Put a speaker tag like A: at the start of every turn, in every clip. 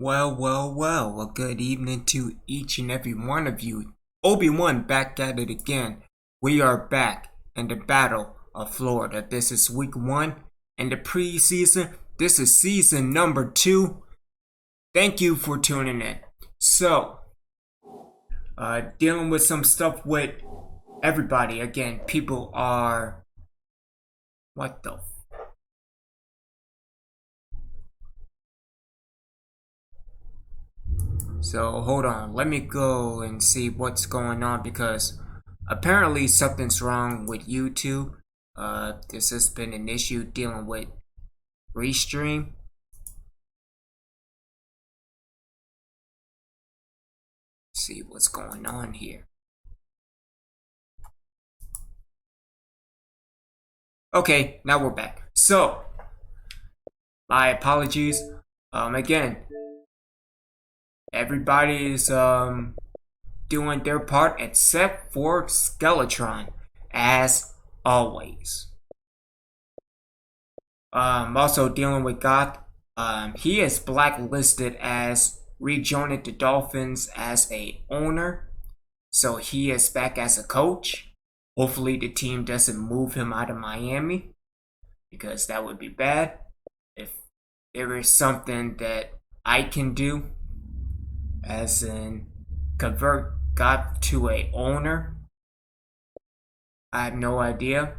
A: Well, a good evening to each and every one of you. Obi-Wan back at it again. We are back in the Battle of Florida. This is week 1 in the preseason. This is season number 2. Thank you for tuning in. So, dealing with some stuff with everybody. Again, people are... What the... So hold on, let me go and see what's going on because apparently something's wrong with YouTube. This has been an issue dealing with Restream. See what's going on here. Okay, now we're back. So, my apologies. Again, everybody's doing their part except for Skeletron, as always. Also dealing with Goth. He is blacklisted as rejoining the Dolphins as a owner, so he is back as a coach. Hopefully the team doesn't move him out of Miami, because that would be bad. If there is something that I can do, as in convert Goth to a owner, I have no idea.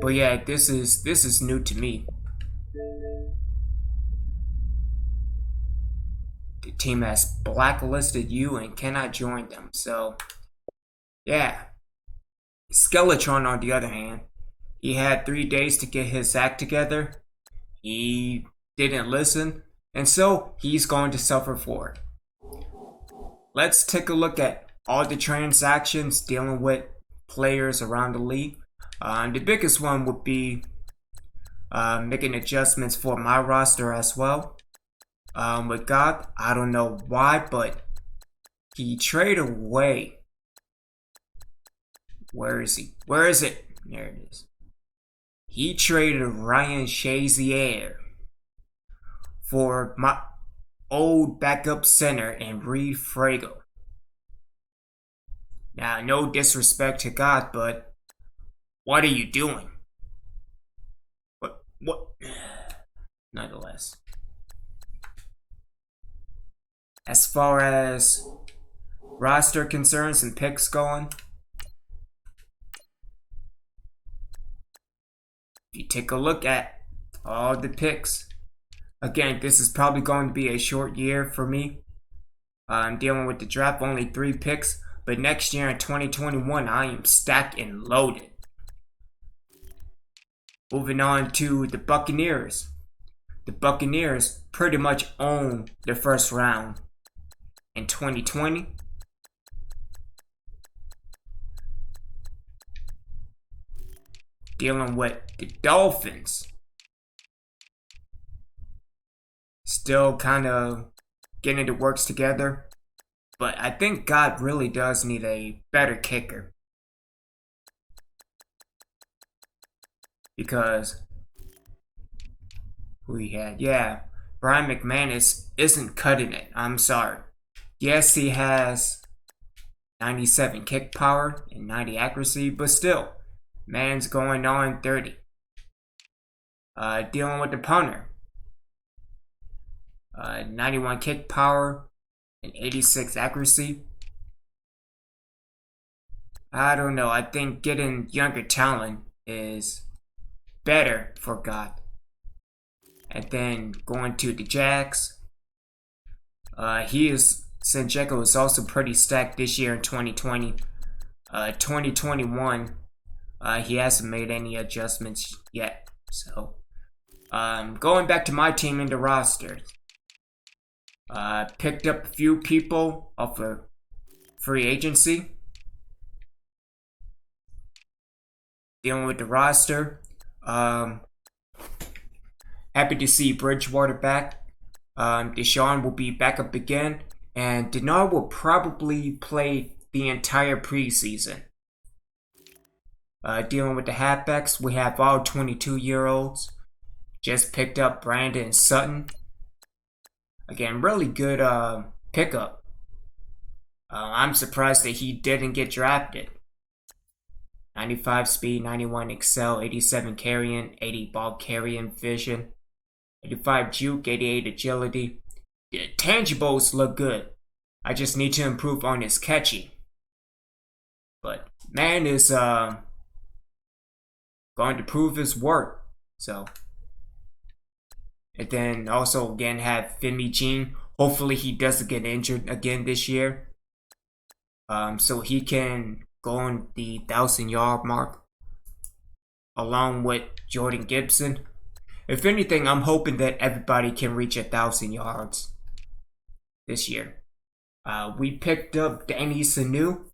A: But yeah, this is new to me. The team has blacklisted you and cannot join them. So yeah. Skeletron, on the other hand, he had 3 days to get his act together. He didn't listen, and so he's going to suffer for it. Let's take a look at all the transactions dealing with players around the league. The biggest one would be making adjustments for my roster as well. With God, I don't know why, but he traded away. Where is he? Where is it? There it is. He traded Ryan Shazier for my old backup center and Reed Frago. Now, no disrespect to God, but what are you doing? What? Nonetheless. As far as roster concerns and picks going, if you take a look at all the picks, again, this is probably going to be a short year for me. I'm dealing with the draft, only 3 picks, but next year in 2021, I am stacked and loaded. Moving on to the Buccaneers. The Buccaneers pretty much own the first round in 2020. Dealing with the Dolphins. Still kind of getting the works together. But I think God really does need a better kicker. Because who he had? Yeah, Brian McManus isn't cutting it. I'm sorry. Yes, he has 97 kick power and 90 accuracy, but still, man's going on 30. Dealing with the punter. 91 kick power and 86 accuracy. I don't know. I think getting younger talent is better for God. And then going to the Jags. Sancheco is also pretty stacked this year in 2020. 2021, he hasn't made any adjustments yet. So, going back to my team in the roster. Picked up a few people off of free agency. Dealing with the roster. Happy to see Bridgewater back. Deshaun will be back up again. And Denard will probably play the entire preseason. Dealing with the halfbacks, we have all 22-year-olds. Just picked up Brandon Sutton. Again, really good pickup. I'm surprised that he didn't get drafted. 95 speed, 91 excel, 87 carrying, 80 ball carrying vision, 85 juke, 88 agility. The tangibles look good. I just need to improve on his catching. But man is going to prove his worth. So, and then also again have Fimi Jean. Hopefully he doesn't get injured again this year. So he can go on the 1,000-yard mark along with Jordan Gibson. If anything, I'm hoping that everybody can reach 1,000 yards this year. We picked up Danny Sanu.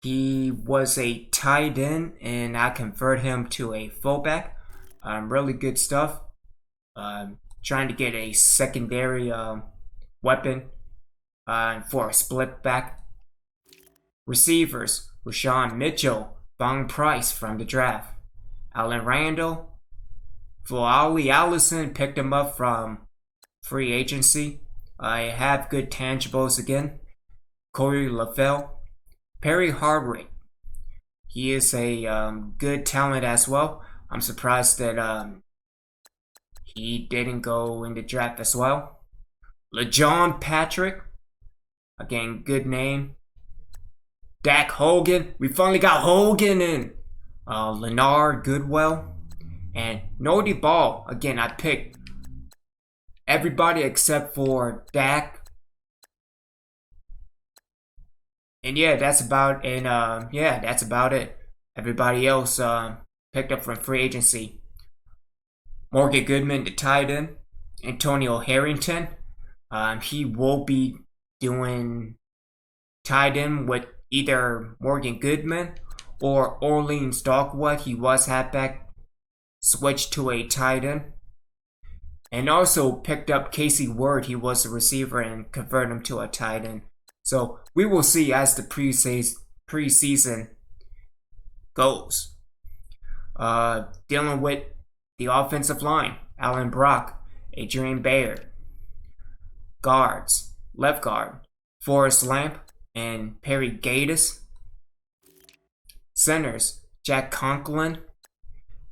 A: He was a tight end, and I converted him to a fullback. Really good stuff. Trying to get a secondary weapon for a split back. Receivers, Rashawn Mitchell, Bong Price from the draft. Alan Randall, Fulali Allison picked him up from free agency. I have good tangibles again. Corey LaFell, Perry Hardwick. He is a good talent as well. I'm surprised that he didn't go in the draft as well. LeJohn Patrick, again, good name. Dak Hogan, we finally got Hogan in. Leonard Goodwell and Nody Ball. Again, I picked everybody except for Dak. And yeah, that's about it. Everybody else picked up from free agency. Morgan Goodman, the tight end. Antonio Harrington. He will be doing tight end with either Morgan Goodman or Orleans Dogwood. He was halfback, switched to a tight end. And also picked up Casey Ward. He was a receiver and converted him to a tight end. So we will see as the preseason goes. Dealing with the offensive line. Alan Brock, Adrian Baird. Guards, left guard, Forrest Lamp and Perry Gatus. Centers, Jack Conklin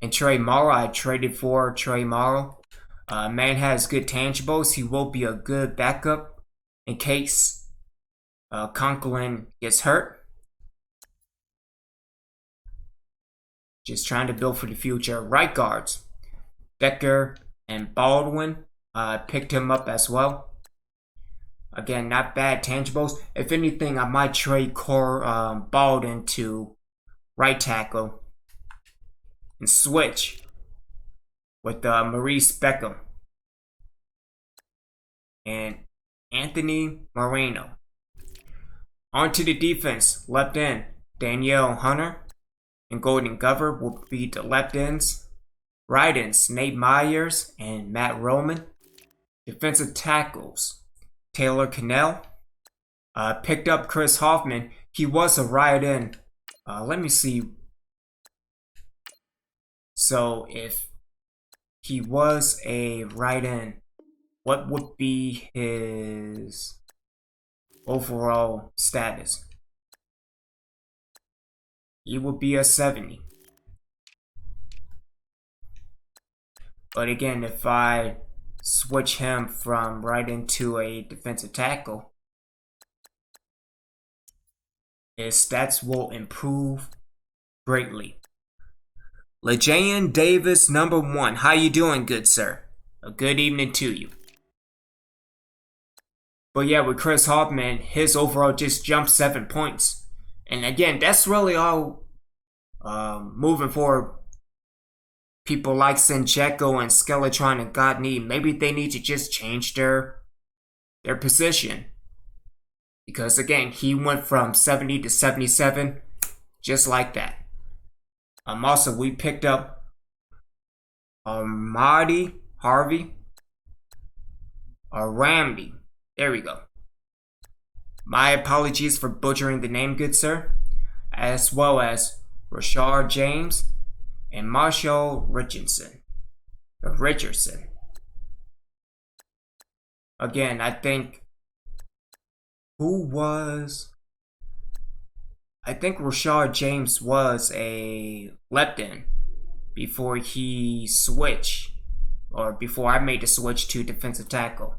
A: and Trey Morrow. I traded for Trey Morrow. Man has good tangibles. He will be a good backup in case Conklin gets hurt. Just trying to build for the future. Right guards, Becker and Baldwin. Picked him up as well. Again, not bad tangibles. If anything, I might trade Baldwin to right tackle and switch with Maurice Beckham and Anthony Moreno. On to the defense. Left end, Danielle Hunter and Golden Gover will be the left ends. Right ends, Nate Myers and Matt Roman. Defensive tackles, Taylor Cannell. Picked up Chris Hoffman. He was a right end. Let me see. So if he was a right end, what would be his overall status? He would be a 70. But again, if I switch him from right into a defensive tackle, his stats will improve greatly. Lejayan Davis, number 1. How you doing, good sir? A good evening to you. But yeah, with Chris Hoffman, his overall just jumped 7 points. And again, that's really all moving forward. People like Sincheko and Skeletron and Godney, maybe they need to just change their position. Because again, he went from 70 to 77, just like that. Also, we picked up Marty Harvey, Ramdy. There we go. My apologies for butchering the name, good sir. As well as Rashard James and Marshall Richardson. Again, I think who was I think Rashard James was a left-in before he switched, or before I made the switch to defensive tackle.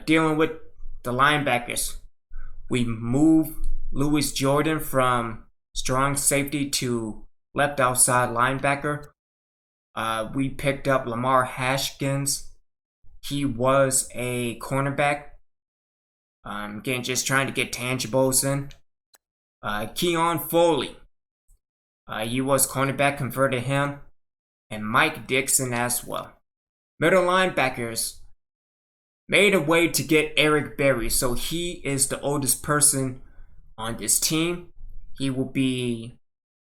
A: Dealing with the linebackers, we moved Louis Jordan from strong safety to left outside linebacker. We picked up Lamar Haskins. He was a cornerback. Again, just trying to get tangibles in. Keon Foley. He was cornerback, converted him. And Mike Dixon as well. Middle linebackers made a way to get Eric Berry. So he is the oldest person on this team. He will be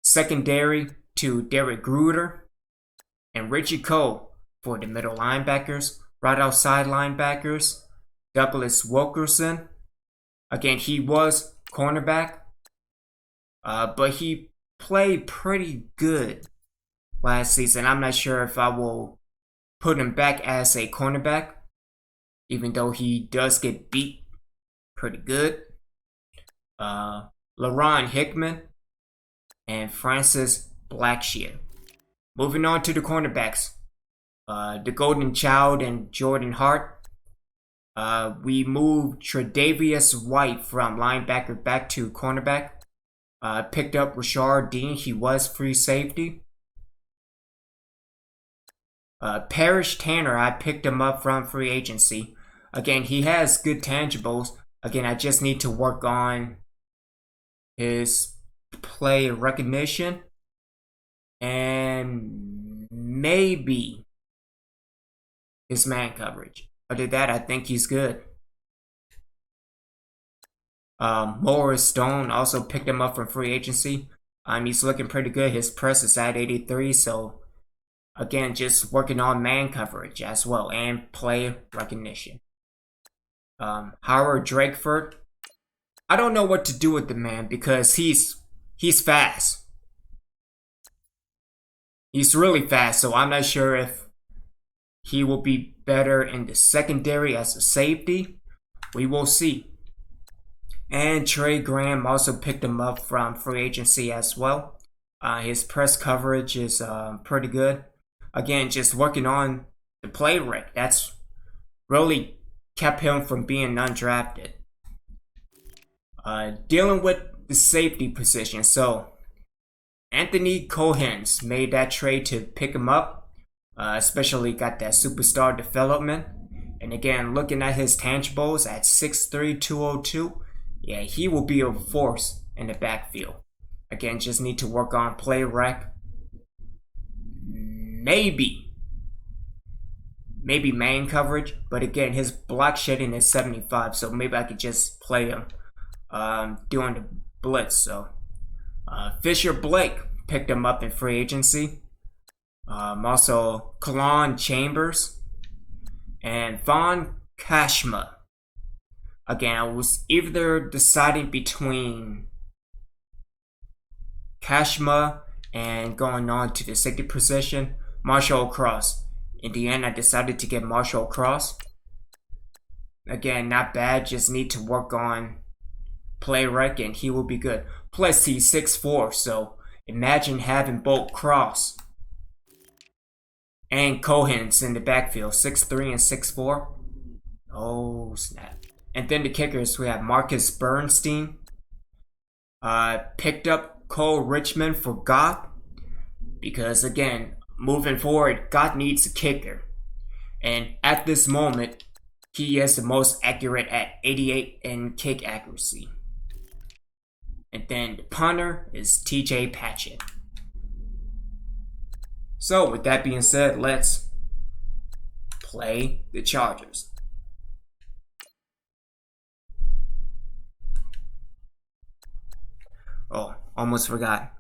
A: secondary to Derek Gruder and Richie Cole for the middle linebackers. Right outside linebackers, Douglas Wilkerson. Again, he was cornerback, but he played pretty good last season. I'm not sure if I will put him back as a cornerback, even though he does get beat pretty good. LaRon Hickman and Francis Blackshear. Moving on to the cornerbacks. The Golden Child and Jordan Hart. We moved Tre'Davious White from linebacker back to cornerback. Picked up Rashard Dean. He was free safety. Parrish Tanner, I picked him up from free agency. Again, he has good tangibles. Again, I just need to work on his play recognition and maybe his man coverage. Other than that, I think he's good. Morris Stone also picked him up from free agency. He's looking pretty good. His press is at 83, so again, just working on man coverage as well and play recognition. Howard Drakeford. I don't know what to do with the man because he's fast. He's really fast, so I'm not sure if he will be better in the secondary as a safety. We will see. And Trey Graham also picked him up from free agency as well. His press coverage is pretty good. Again, just working on the play rate. That's really kept him from being undrafted. Dealing with the safety position. So, Anthony Cohens made that trade to pick him up. Especially got that superstar development. And again, looking at his tangibles at 6'3", 202. Yeah, he will be a force in the backfield. Again, just need to work on play rec. Maybe main coverage, but again, his block shedding is 75, so maybe I could just play him during the blitz. So Fisher Blake picked him up in free agency. Also Kalon Chambers and Von Kashma. Again, I was either deciding between Kashma and going on to the safety position, Marshall Cross. In the end, I decided to get Marshall Cross. Again, not bad, just need to work on play rec and he will be good. Plus, he's 6'4", so imagine having both Cross and Cohens in the backfield, 6'3" and 6'4". Oh, snap. And then the kickers, we have Marcus Bernstein. Picked up Cole Richmond for Goff. Because again, moving forward, Goff needs a kicker. And at this moment, he is the most accurate at 88 in kick accuracy. And then the punter is TJ Patchett. So with that being said, let's play the Chargers. Oh, almost forgot.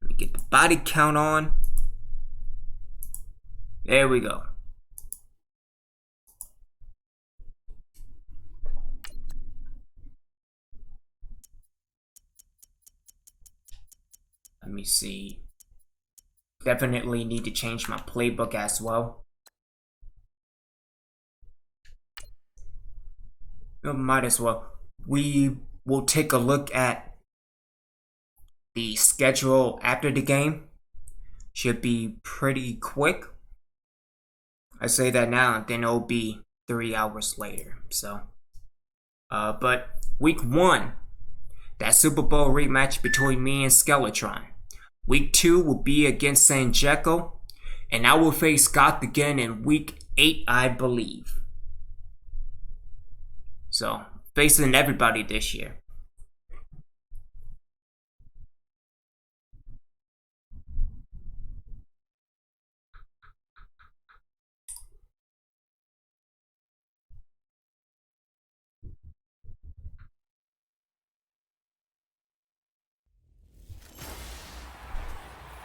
A: Let me get the body count on. There we go. Let me see. Definitely need to change my playbook as well. Might as well. We will take a look at the schedule after the game. Should be pretty quick. I say that now, then it'll be 3 hours later. So, but week 1, that Super Bowl rematch between me and Skeletron. Week 2 will be against San Jekyll, and I will face Scott again in week 8, I believe. So, facing everybody this year.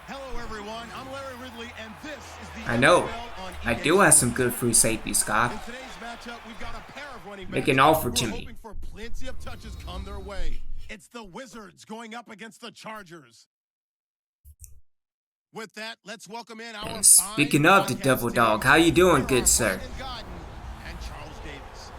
B: Hello everyone, I'm Larry Ridley and this is the
A: I know. I do have some good free safety, Scott.
B: In today's matchup, we've got a pair of running
A: Make
B: backs
A: an offer to
B: who are
A: me.
B: hoping for plenty of touches come their way. It's the Wizards going up against the Chargers. With that, let's welcome in our
A: And speaking of the
B: fine
A: Devil
B: broadcast
A: Dog,
B: team.
A: how you doing,
B: Here are
A: good sir?
B: Brandon Godden and Charles Davis.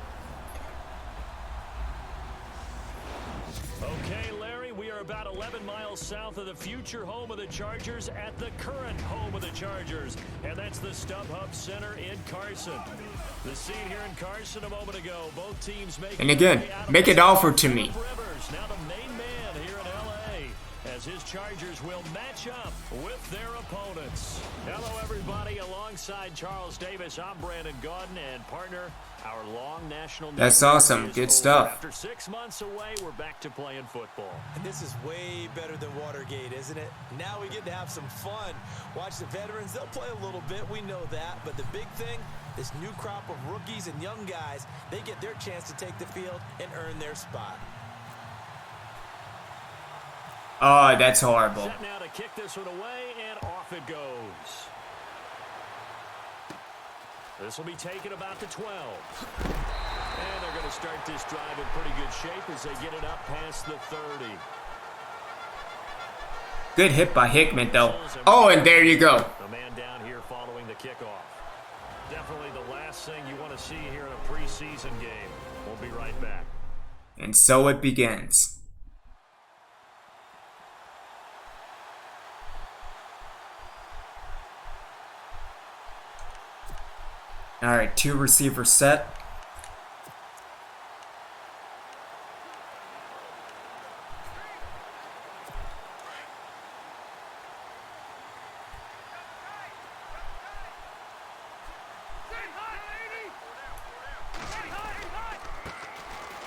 C: Okay, Larry, we are about 11 miles south of the future home of the Chargers at the current home of the Chargers, and that's the StubHub Center in Carson. The scene here in Carson a moment ago, both teams making
A: And again,
C: their way out of
A: make
C: the
A: it offer to
C: Philip
A: me.
C: Rivers, now the main man here in L.A., as his Chargers will match up with their opponents. Hello, everybody. Alongside Charles Davis, I'm Brandon Godden, and partner, our long national...
A: That's
C: network
A: awesome.
C: is
A: Good
C: over.
A: stuff.
C: After 6 months away, we're back to playing football.
D: And this is way better than Watergate, isn't it? Now we get to have some fun. Watch the veterans. They'll play a little bit. We know that. But the big thing, this new crop of rookies and young guys, they get their chance to take the field and earn their spot.
A: Oh, that's horrible.
C: Set now to kick this one away, and off it goes. This will be taken about the 12. And they're going to start this drive in pretty good shape as they get it up past the 30.
A: Good hit by Hickman, though. Oh, and there you go.
C: The man down here following the kickoff. Definitely the last thing you want to see here in a preseason game. We'll be right back.
A: And so it begins. All right, 2 receivers set.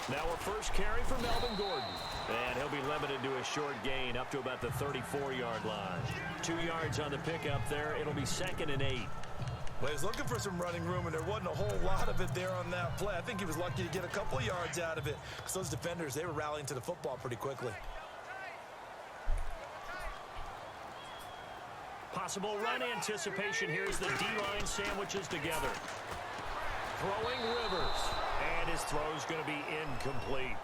C: Now a first carry for Melvin Gordon. And he'll be limited to a short gain up to about the 34-yard line. 2 yards on the pickup there. It'll be 2nd and 8.
D: Well, he was looking for some running room, and there wasn't a whole lot of it there on that play. I think he was lucky to get a couple of yards out of it because those defenders, they were rallying to the football pretty quickly.
C: Possible run anticipation here as the D-line sandwiches together. Throwing Rivers. And his throw's going to be incomplete.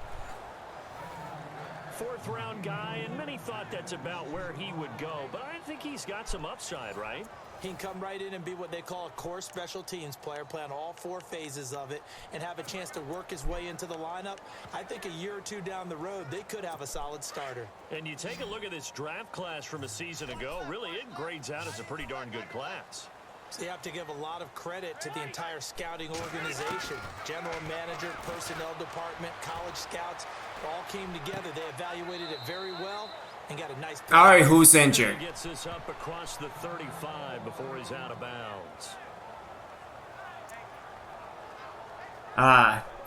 C: 4th-round guy, and many thought that's about where he would go. But I think he's got some upside, right?
D: He can come right in and be what they call a core special teams player, play on all 4 phases of it, and have a chance to work his way into the lineup. I think a year or 2 down the road, they could have a solid starter.
C: And you take a look at this draft class from a season ago, really it grades out as a pretty darn good class.
D: So you have to give a lot of credit to the entire scouting organization. General manager, personnel department, college scouts, all came together. They evaluated it very well and got a nice...
A: All right, who's injured?
C: Gets this up across the 35 before he's out of bounds.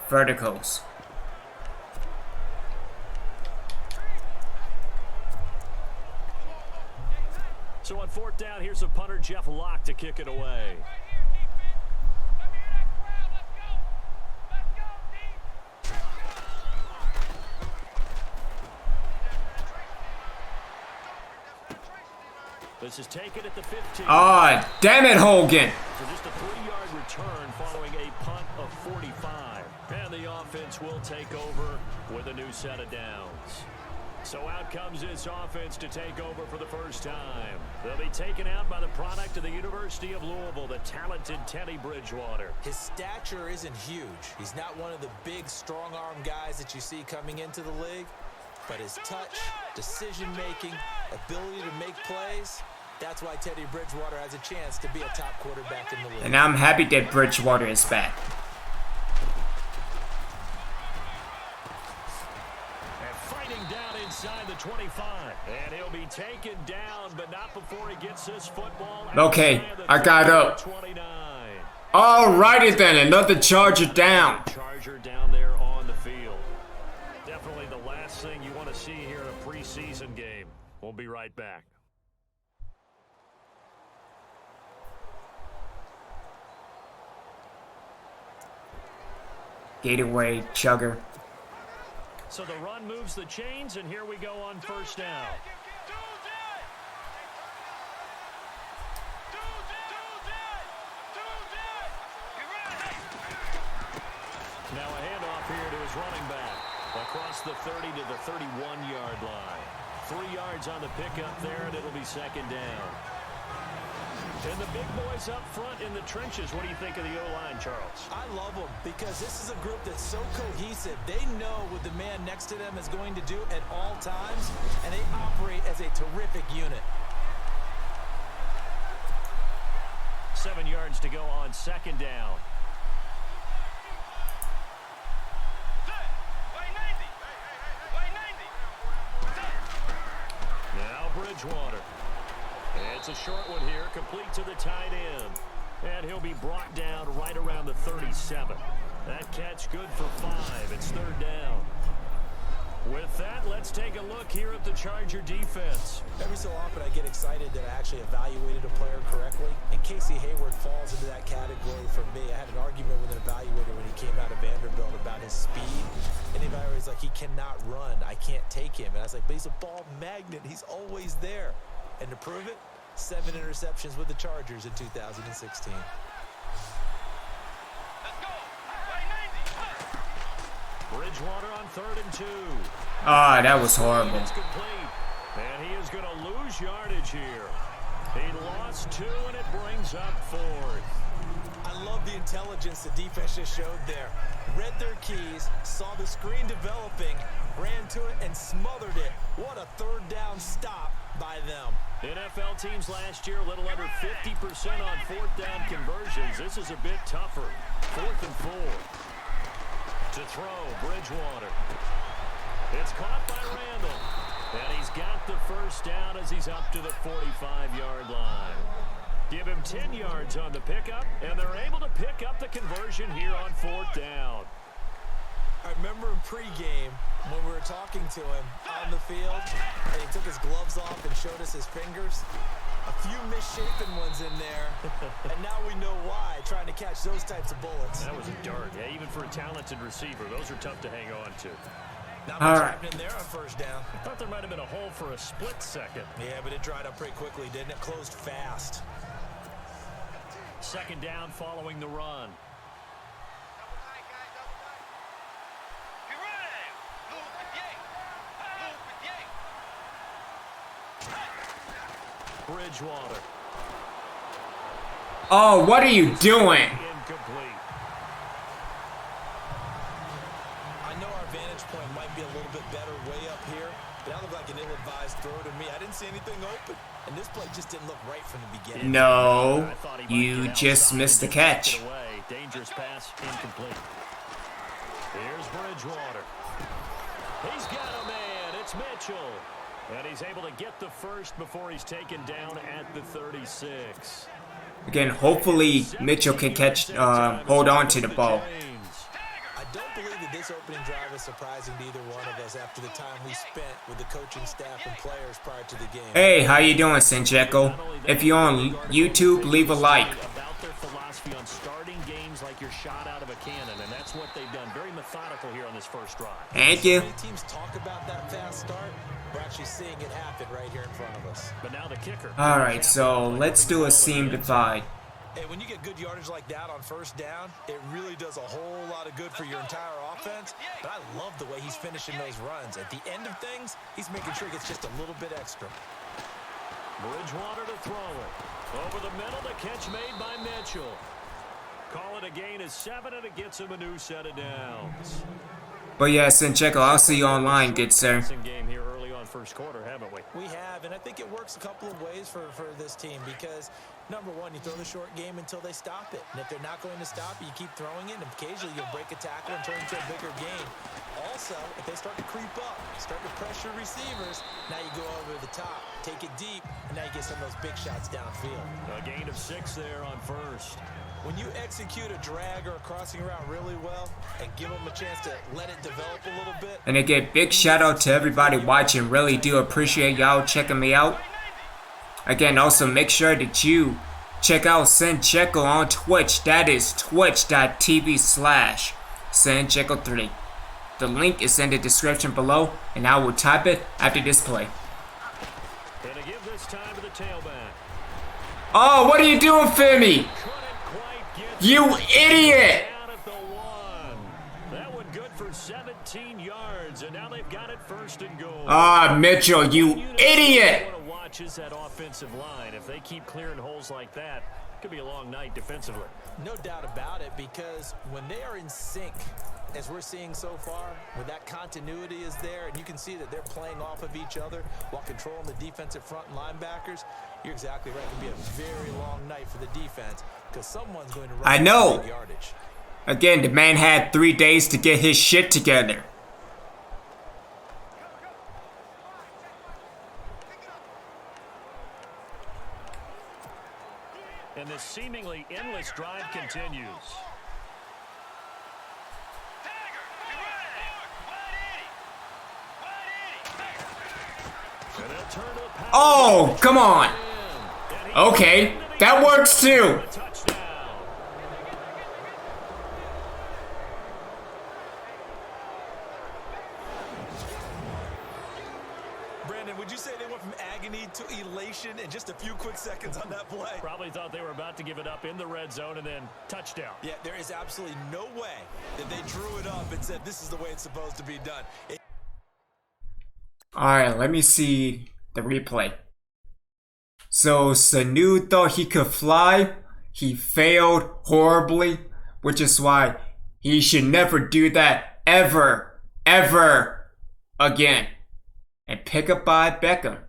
A: Verticals.
C: So on 4th down, here's a punter, Jeff Locke, to kick it away. This is taken at the 15.
A: Oh, damn it, Hogan.
C: So just a 3-yard return following a punt of 45. And the offense will take over with a new set of downs. So out comes this offense to take over for the first time. They'll be taken out by the product of the University of Louisville, the talented Teddy Bridgewater.
D: His stature isn't huge. He's not one of the big, strong-arm guys that you see coming into the league. But his touch, decision-making, ability to make plays, that's why Teddy Bridgewater has a chance to be a top quarterback in the league.
A: And I'm happy that Bridgewater is back.
C: And fighting down inside the 25. And he'll be taken down, but not before he gets this football.
A: Okay, I got up.
C: 29.
A: Alrighty then, another Charger down.
C: Charger down there on the field. Definitely the last thing you want to see here in a preseason game. We'll be right back.
A: Gateway, Chugger.
C: So the run moves the chains, and here we go on first down. Now a handoff here to his running back. Across the 30 to the 31-yard line. 3 yards on the pickup there, and it'll be second down. And the big boys up front in the trenches. What do you think of the O-line, Charles?
D: I love them because this is a group that's so cohesive. They know what the man next to them is going to do at all times, and they operate as a terrific unit.
C: 7 yards to go on second down. Now Bridgewater. It's a short one here, complete to the tight end. And he'll be brought down right around the 37. That catch good for 5. It's third down. With that, let's take a look here at the Charger defense.
D: Every so often I get excited that I actually evaluated a player correctly, and Casey Hayward falls into that category for me. I had an argument with an evaluator when he came out of Vanderbilt about his speed, and the evaluator was like, he cannot run. I can't take him. And I was like, but he's a ball magnet. He's always there. And to prove it, 7 interceptions with the Chargers in 2016.
C: Bridgewater on 3rd and 2.
A: Ah, that was horrible.
C: It's complete. And he is going to lose yardage here. He lost 2, and it brings up 4th.
D: I love the intelligence the defense just showed there. Read their keys, saw the screen developing, ran to it, and smothered it. What a third down stop by them.
C: NFL teams last year a little under 50% on 4th down conversions. This is a bit tougher. 4th and 4. To throw, Bridgewater. It's caught by Randall. And he's got the first down as he's up to the 45-yard line. Give him 10 yards on the pickup, and they're able to pick up the conversion here on 4th down.
D: I remember in pregame when we were talking to him on the field, and he took his gloves off and showed us his fingers. A few misshapen ones in there, and now we know why, trying to catch those types of bullets.
C: That was a dart. Yeah, even for a talented receiver, those are tough to hang on to.
D: Not much happening there on first down.
C: I thought there might have been a hole for a split second.
D: Yeah, but it dried up pretty quickly, didn't it? Closed fast.
C: Second down following the run. Bridgewater.
A: Oh, what are you doing?
C: Incomplete.
D: I know our vantage point might be a little bit better way up here, but that looked like an ill-advised throw to me. I didn't see anything open, and this play just didn't look right from the beginning.
A: No, you just missed the catch.
C: Dangerous pass, incomplete. Here's Bridgewater. He's got a man. It's Mitchell. And he's able to get the first before he's taken down at the 36.
A: Again, hopefully Mitchell can hold on to the ball.
D: I don't believe that this opening drive is surprising to either one of us after the time we spent with the coaching staff and players prior to the game.
A: Hey, how you doing, Sinjeko? If you're on YouTube, leave a like.
C: About their philosophy on starting games like you're shot out of a cannon, and that's what they've done. Very methodical here on this first drive.
A: Thank you.
D: Many teams talk about that fast start. We're actually seeing it happen right here in front of us.
C: But now the kicker.
A: Alright, so let's do a seam divide.
D: And when you get good yardage like that on first down, it really does a whole lot of good for your entire offense. But I love the way he's finishing those runs. At the end of things, he's making sure he gets just a little bit extra.
C: Bridgewater to throw it. Over the middle, the catch made by Mitchell. Call it a gain of 7, and it gets him a new set of downs.
A: But yeah, Sincheco, I'll see you online, good sir.
C: Game here early on first quarter, haven't we?
D: We have, and I think it works a couple of ways for this team because, number one, you throw the short game until they stop it. And if they're not going to stop it, you keep throwing it, and occasionally you'll break a tackle and turn it into a bigger gain. Also, if they start to creep up, start to pressure receivers, now you go over the top, take it deep, and now you get some of those big shots downfield.
C: A gain of 6 there on first.
D: When you execute a drag or a crossing route really well and give them a chance to let it develop a little bit.
A: And again, big shout out to everybody watching. Really do appreciate y'all checking me out. Again, also make sure that you check out Sincheco on Twitch. That is twitch.tv/Sincheco3. The link is in the description below, and I will type it after this play.
C: Gonna give this time to the tailback.
A: Oh, what are you doing, Femi? You idiot!
C: Down at the 1. That one good for 17 yards, and now they've got it first and goal.
A: Ah, Mitchell, you idiot!
C: What to watch is that offensive line. If they keep clearing holes like that, it could be a long night defensively.
D: No doubt about it, because when they are in sync, as we're seeing so far, when that continuity is there and you can see that they're playing off of each other while controlling the defensive front and linebackers, you're exactly right. It could be a very long night for the defense because someone's going to run
A: I know.
D: big yardage.
A: Again, the man had 3 days to get his shit together.
C: And this seemingly endless drive continues.
A: Oh, come on. Okay, that works too.
D: Brandon, would you say they went from agony to elation in just a few quick seconds on that play?
C: Probably thought they were about to give it up in the red zone and then touchdown.
D: Yeah, there is absolutely no way that they drew it up and said this is the way it's supposed to be done.
A: Alright, let me see the replay. So Sanu thought he could fly. He failed horribly, which is why he should never do that ever again. And pick up by Beckham.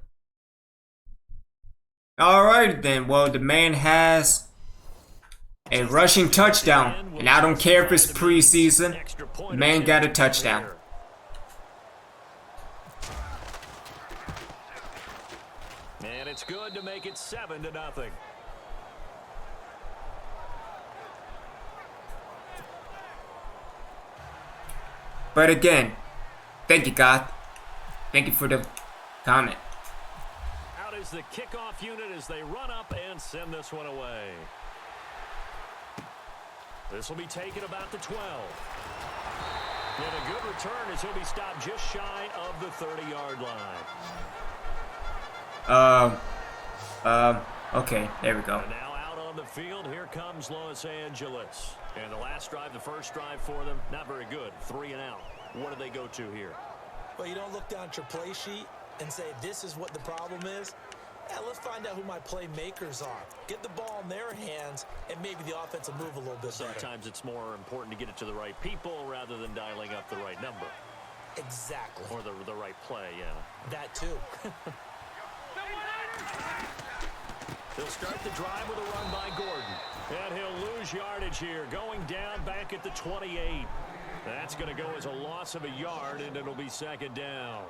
A: Alright then, well the man has a rushing touchdown. And I don't care if it's preseason, the man got a touchdown.
C: And it's good to make it 7-0.
A: But again, thank you, God. Thank you for the comment.
C: Out is the kickoff unit as they run up and send this one away. This will be taken about the 12. And a good return as he'll be stopped just shy of the 30-yard line.
A: Okay, there we go.
C: And now out on the field, here comes Los Angeles. And the last drive, the first drive for them, not very good. 3 and out. What do they go to here?
D: Well, you don't look down at your play sheet and say, this is what the problem is. Yeah, let's find out who my playmakers are. Get the ball in their hands, and maybe the offense will move a little bit better.
C: Sometimes it's more important to get it to the right people rather than dialing up the right number.
D: Exactly.
C: Or the right play, yeah.
D: That too.
C: He'll start the drive with a run by Gordon. And he'll lose yardage here, going down back at the 28. That's going to go as a loss of a yard, and it'll be 2nd down.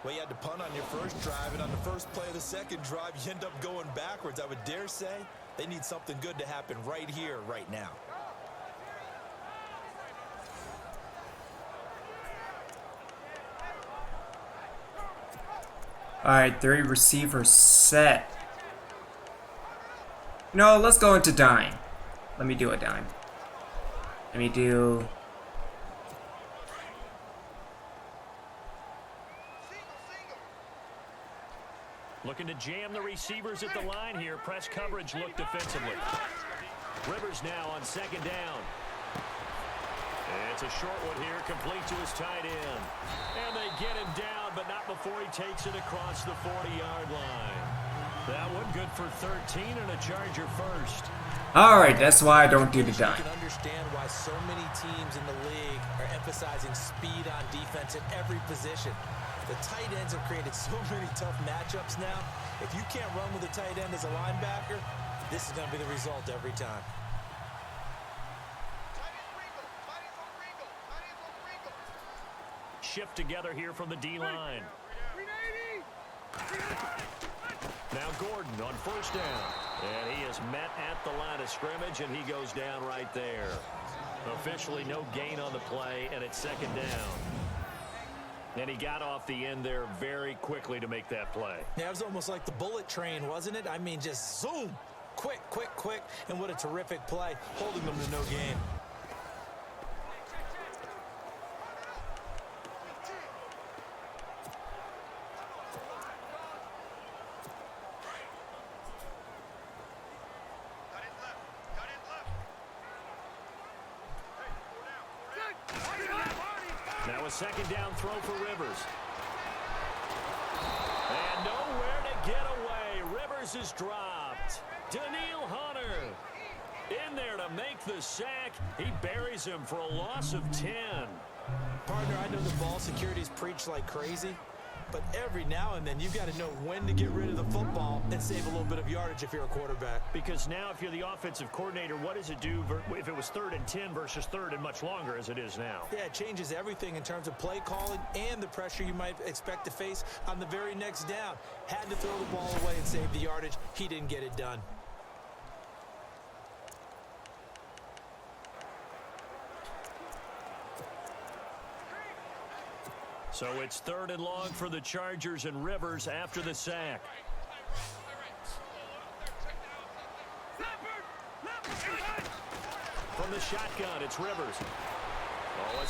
D: Well, you had to punt on your first drive, and on the first play of the second drive, you end up going backwards. I would dare say they need something good to happen right here, right now.
A: Alright, 3 receivers set. No, let's go into dime. Let me do a dime. Let me do...
C: Looking to jam the receivers at the line here. Press coverage look defensively. Rivers now on second down. It's a short one here, complete to his tight end. And they get him down, but not before he takes it across the 40-yard line. That one good for 13 and a Charger first.
A: All right, that's why I don't do the dime.
D: You can understand why so many teams in the league are emphasizing speed on defense in every position. The tight ends have created so many tough matchups now. If you can't run with a tight end as a linebacker, this is going to be the result every time.
C: Shift together here from the D-line. Now Gordon on first down. And he is met at the line of scrimmage, and he goes down right there. Officially no gain on the play, and it's second down. And he got off the end there very quickly to make that play.
D: Yeah, it was almost like the bullet train, wasn't it? I mean, just zoom. Quick, quick, quick. And what a terrific play, holding them to no gain.
C: Now a second down throw for Rivers. And nowhere to get away. Rivers is dropped. Daniil Hunter in there to make the sack. He buries him for a loss of 10.
D: Partner, I know the ball security's preached like crazy, but every now and then you've got to know when to get rid of the football and save a little bit of yardage if you're a quarterback.
C: Because now if you're the offensive coordinator, what does it do if it was 3rd and 10 versus 3rd and much longer as it is now?
D: Yeah, it changes everything in terms of play calling and the pressure you might expect to face on the very next down. Had to throw the ball away and save the yardage. He didn't get it done.
C: So it's 3rd and long for the Chargers, and Rivers after the sack. From the shotgun, it's Rivers.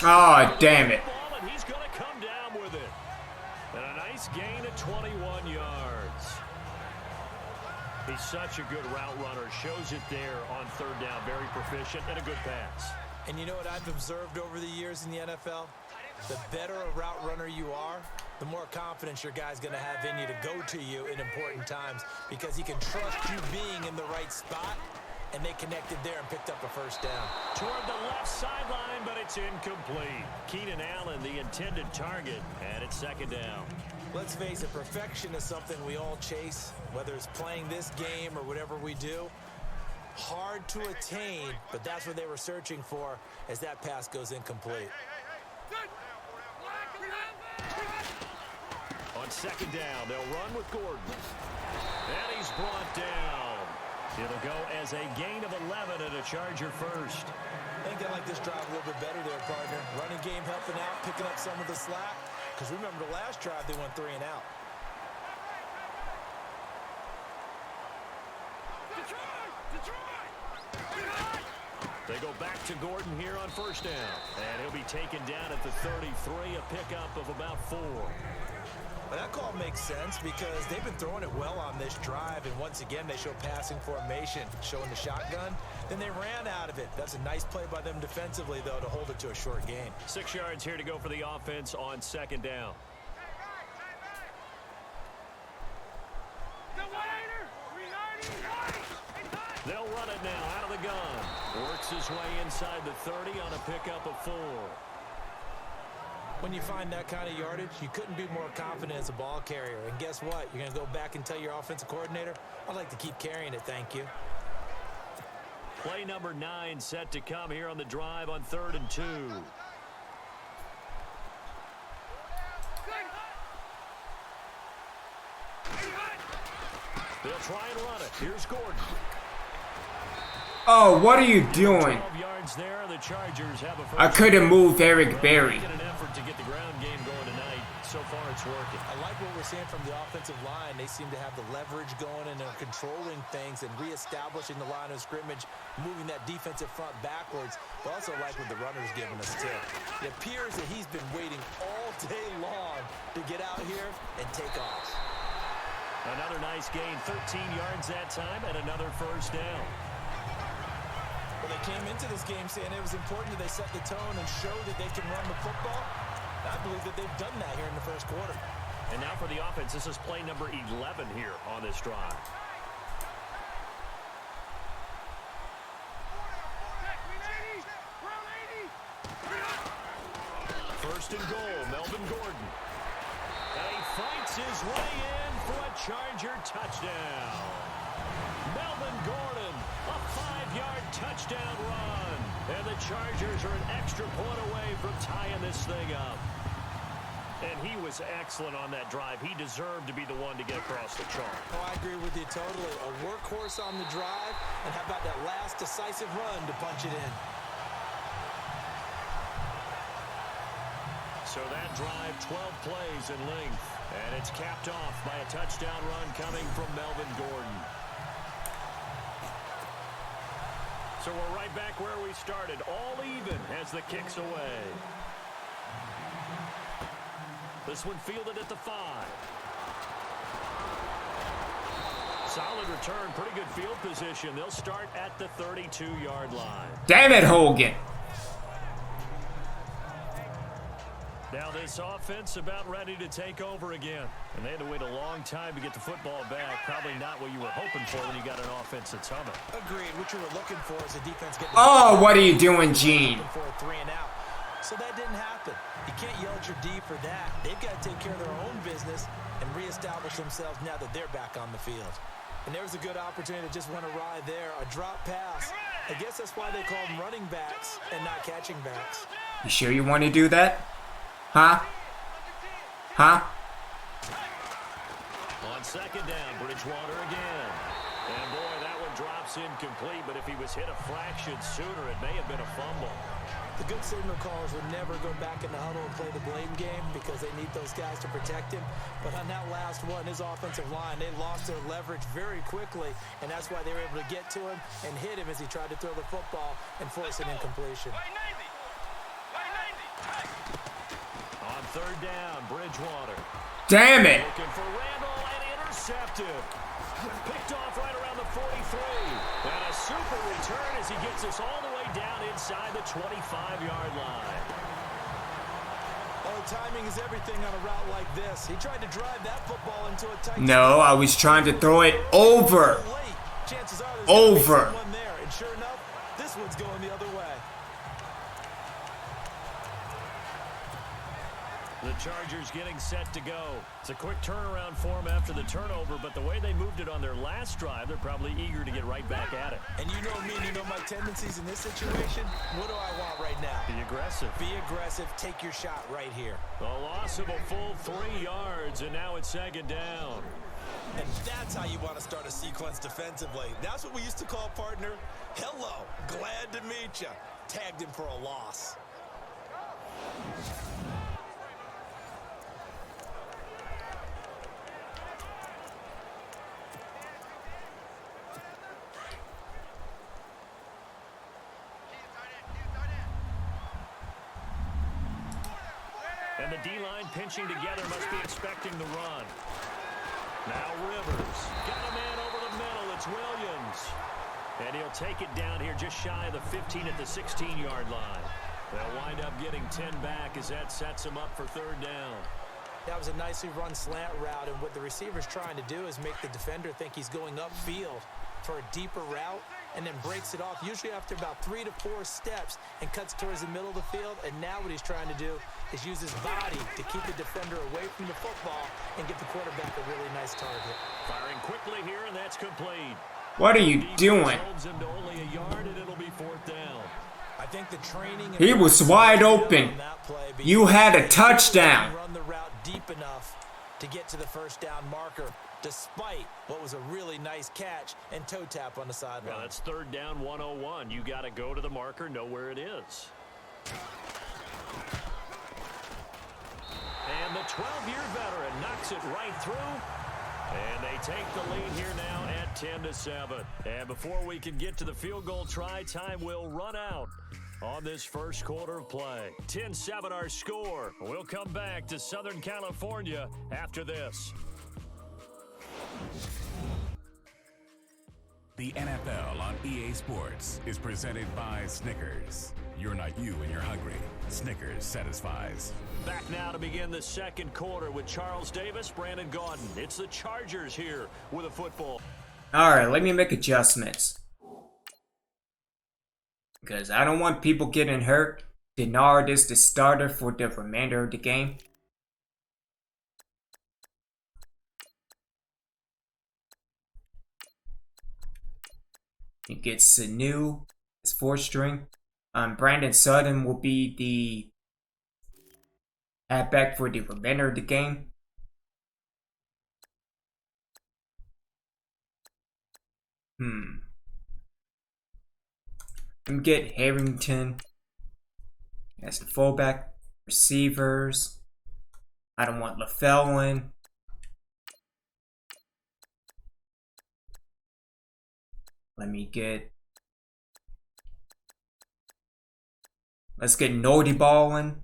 A: Oh, damn it.
C: And he's going to come down with it. And a nice gain of 21 yards. He's such a good route runner. Shows it there on 3rd down. Very proficient and a good pass.
D: And you know what I've observed over the years in the NFL? The better a route runner you are, the more confidence your guy's going to have in you to go to you in important times because he can trust you being in the right spot, and they connected there and picked up a first down.
C: Toward the left sideline, but it's incomplete. Keenan Allen, the intended target, and it's 2nd down.
D: Let's face it, perfection is something we all chase, whether it's playing this game or whatever we do. Hard to attain, but that's what they were searching for as that pass goes incomplete.
C: On 2nd down, they'll run with Gordon. And he's brought down. It'll go as a gain of 11 and a Charger first.
D: I think I like this drive a little bit better there, partner. Running game helping out, picking up some of the slack. Because remember the last drive, they went 3 and out.
C: They go back to Gordon here on first down. And he'll be taken down at the 33, a pickup of about 4.
D: Well, that call makes sense because they've been throwing it well on this drive, and once again they show passing formation, showing the shotgun. Then they ran out of it. That's a nice play by them defensively, though, to hold it to a short gain.
C: 6 yards here to go for the offense on 2nd down. They'll run it now out of the gun. Works his way inside the 30 on a pickup of 4.
D: When you find that kind of yardage, you couldn't be more confident as a ball carrier. And guess what? You're going to go back and tell your offensive coordinator, I'd like to keep carrying it, thank you.
C: Play number 9 set to come here on the drive on 3rd and 2. They'll try and run it. Here's Gordon.
A: Oh, what are you doing?
C: 12 yards there. The Chargers have a first.
A: I could have moved Eric Berry.
C: Making an effort to get the ground game going tonight. So far, it's working.
D: I like what we're seeing from the offensive line. They seem to have the leverage going, and they're controlling things and reestablishing the line of scrimmage, moving that defensive front backwards. But also like what the runner's giving us, too. It appears that he's been waiting all day long to get out here and take off.
C: Another nice gain, 13 yards that time, and another first down.
D: they came into this game saying it was important that they set the tone and show that they can run the football. I believe that they've done that here in the first quarter.
C: And now for the offense, this is play number 11 here on this drive. First and goal, Melvin Gordon. And he fights his way in for a Charger touchdown. Melvin Gordon, a 5-yard touchdown run. And the Chargers are an extra point away from tying this thing up. And he was excellent on that drive. He deserved to be the one to get across the chalk.
D: Oh, I agree with you totally. A workhorse on the drive, and how about that last decisive run to punch it in?
C: So that drive, 12 plays in length. And it's capped off by a touchdown run coming from Melvin Gordon. So we're right back where we started, all even as the kick's away. This one fielded at the 5. Solid return, pretty good field position. They'll start at the 32-yard line.
A: Damn it, Hogan.
C: Now this offense about ready to take over again. And they had to wait a long time to get the football back. Probably not what you were hoping for when you got an offense that's humming.
D: Agreed. What you were looking for is a defense getting...
A: Oh, what are you doing, Gene?
D: For a 3 and out. So that didn't happen. You can't yell at your D for that. They've got to take care of their own business and reestablish themselves now that they're back on the field. And there was a good opportunity to just went awry there. A drop pass. I guess that's why they call them running backs and not catching backs.
A: You sure you want to do that? Huh? Huh?
C: On second down, Bridgewater again. And boy, that one drops incomplete, but if he was hit a fraction sooner, it may have been a fumble.
D: The good signal callers would never go back in the huddle and play the blame game because they need those guys to protect him. But on that last one, his offensive line, they lost their leverage very quickly, and that's why they were able to get to him and hit him as he tried to throw the football and force an incompletion.
C: On third down, Bridgewater.
A: Damn it.
C: Looking for Randall and intercepted. Picked off right around the 43. And a super return as he gets us all the way down inside the 25-yard line.
D: Oh, timing is everything on a route like this. He tried to drive that football into a tight...
A: No, I was trying to throw it over.
D: Chances are there's
A: over.
D: someone there. And sure enough, this one's going the other way.
C: The Chargers getting set to go. It's a quick turnaround for them after the turnover, but the way they moved it on their last drive, they're probably eager to get right back at it.
D: And you know me, you know my tendencies in this situation. What do I want right now?
C: Be aggressive.
D: Be aggressive. Take your shot right here.
C: A loss of a full 3 yards, and now it's second down.
D: And that's how you want to start a sequence defensively. That's what we used to call, partner, hello, glad to meet you. Tagged him for a loss.
C: And the D-line pinching together must be expecting the run. Now Rivers. Got a man over the middle. It's Williams. And he'll take it down here just shy of the 15 at the 16-yard line. They'll wind up getting 10 back as that sets them up for third down.
D: That was a nicely run slant route, and what the receiver's trying to do is make the defender think he's going upfield for a deeper route, and then breaks it off, usually after about 3 to 4 steps, and cuts towards the middle of the field. And now what he's trying to do is use his body to keep the defender away from the football and get the quarterback a really nice target.
C: Firing quickly here, and that's complete.
A: What are you doing?
C: Holds him to only a yard, and it'll be fourth down.
D: I think the training...
A: He was wide open. You had a touchdown.
D: Run the route deep enough to get to the first down marker, despite what was a really nice catch and toe tap on the sideline.
C: Yeah, that's third down 101. You got to go to the marker, know where it is. And the 12-year veteran knocks it right through. And they take the lead here now at 10-7. And before we can get to the field goal try, time will run out on this first quarter of play. 10-7 our score. We'll come back to Southern California after this.
E: The NFL on EA Sports is presented by Snickers. You're not you when you're hungry. Snickers satisfies.
C: Back now to begin the second quarter with Charles Davis, Brandon Gaudin. It's the Chargers here with a football.
A: Alright, let me make adjustments. Because I don't want people getting hurt. Denard is the starter for the remainder of the game. You get Sanu as 4th string. Brandon Sutton will be the halfback for the remainder of the game. And get Harrington as the fullback. Receivers. I don't want LaFell. Let's get Nordy Ball in.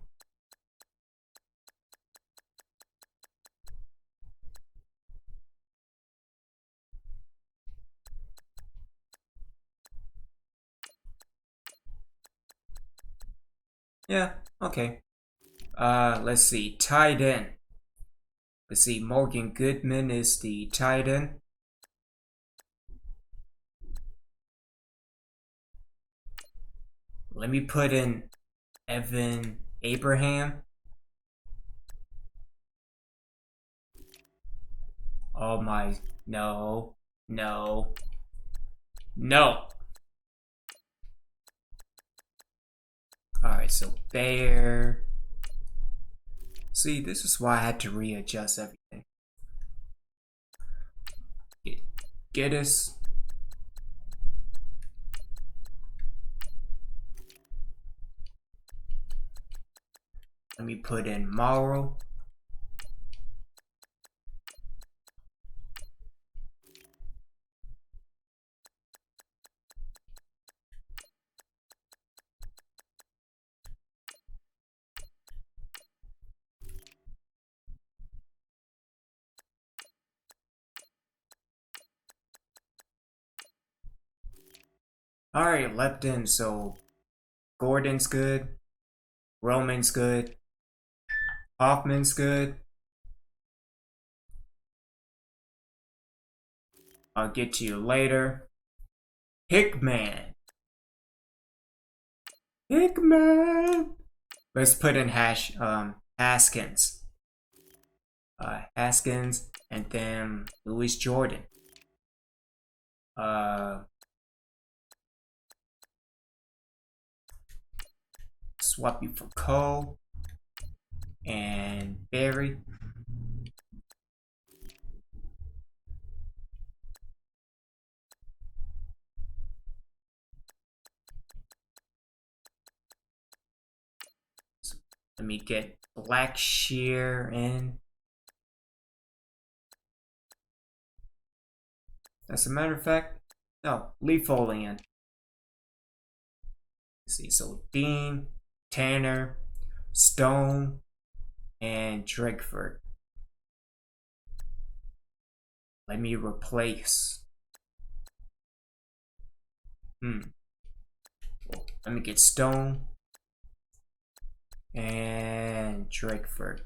A: Yeah, okay. Let's see. Tight end. Let's see. Morgan Goodman is the tight end. Let me put in Evan Abraham. Oh my, no. Alright, so there. See, this is why I had to readjust everything. Get us. Let me put in Morrow. Alright, left in, so Gordon's good. Roman's good. Hoffman's good. I'll get to you later. Hickman. Let's put in Haskins. Haskins and then Louis Jordan. Swap you for Cole and Barry. So let me get Blackshear in. As a matter of fact, no, leave Foley in. Let's see, so Dean, Tanner, Stone, and Drakeford. Let me replace. Well, let me get Stone and Drakeford.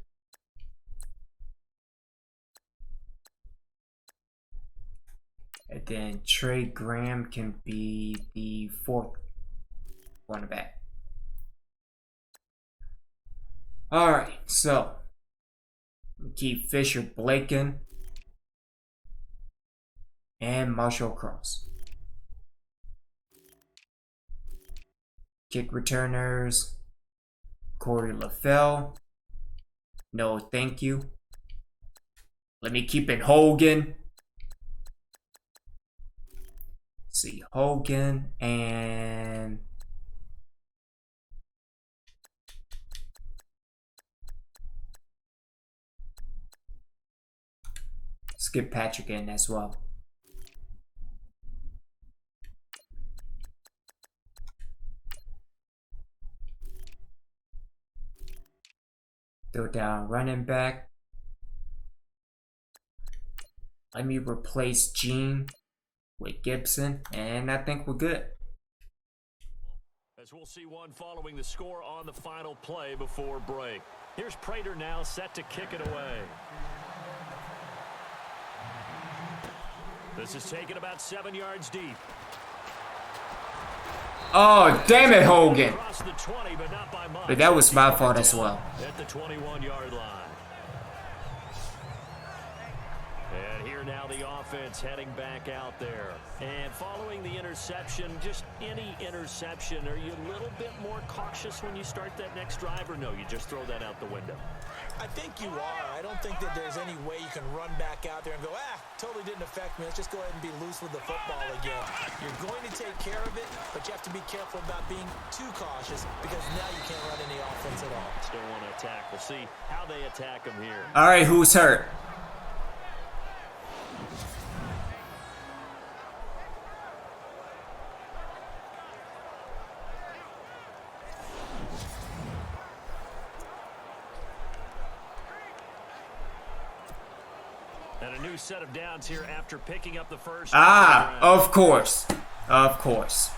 A: And then Trey Graham can be the 4th cornerback. Alright, so keep Fisher Blaken and Marshall Cross. Kick returners, Corey LaFell. No, thank you. Let me keep it Hogan. Let's see, Hogan and skip Patrick in as well. Throw down running back. Let me replace Gene with Gibson, and I think we're good.
C: As we'll see one following the score on the final play before break. Here's Prater now set to kick it away. This is taken about 7 yards deep.
A: Oh, damn it, Hogan.
C: Across the 20, but not by much.
A: But that was my fault as well.
C: At the 21-yard line. And here now the offense heading back out there. And following the interception, just any interception, are you a little bit more cautious when you start that next drive, or no, you just throw that out the window?
D: I think you are. I don't think that there's any way you can run back out there and go, totally didn't affect me. Let's just go ahead and be loose with the football again. You're going to take care of it, but you have to be careful about being too cautious because now you can't run any offense at all.
C: Still want to attack. We'll see how they attack them here.
A: All right, who's hurt?
C: And a new set of downs here after picking up the first.
A: Of course. Of course.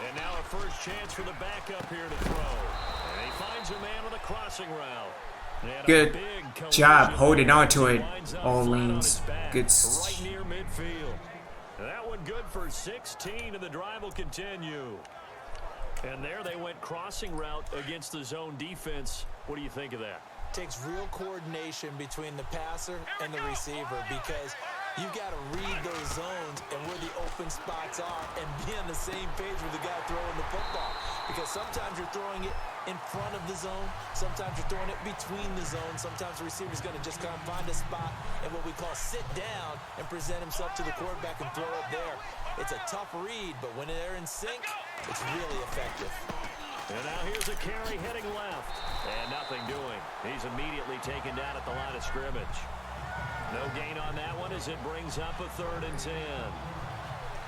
C: And now a first chance for the backup here to throw. And he finds a man on the crossing route.
A: Good job holding on to it, Orleans. Good.
C: Right near midfield. That one good for 16, and the drive will continue. And there they went crossing route against the zone defense. What do you think of that?
D: Takes real coordination between the passer and the receiver because you've got to read those zones and where the open spots are and be on the same page with the guy throwing the football. Because sometimes you're throwing it in front of the zone. Sometimes you're throwing it between the zones. Sometimes the receiver's going to just kind of find a spot and what we call sit down and present himself to the quarterback and throw it there. It's a tough read, but when they're in sync, it's really effective.
C: And now here's a carry heading left. And nothing doing. He's immediately taken down at the line of scrimmage. No gain on that one as it brings up a 3rd and 10.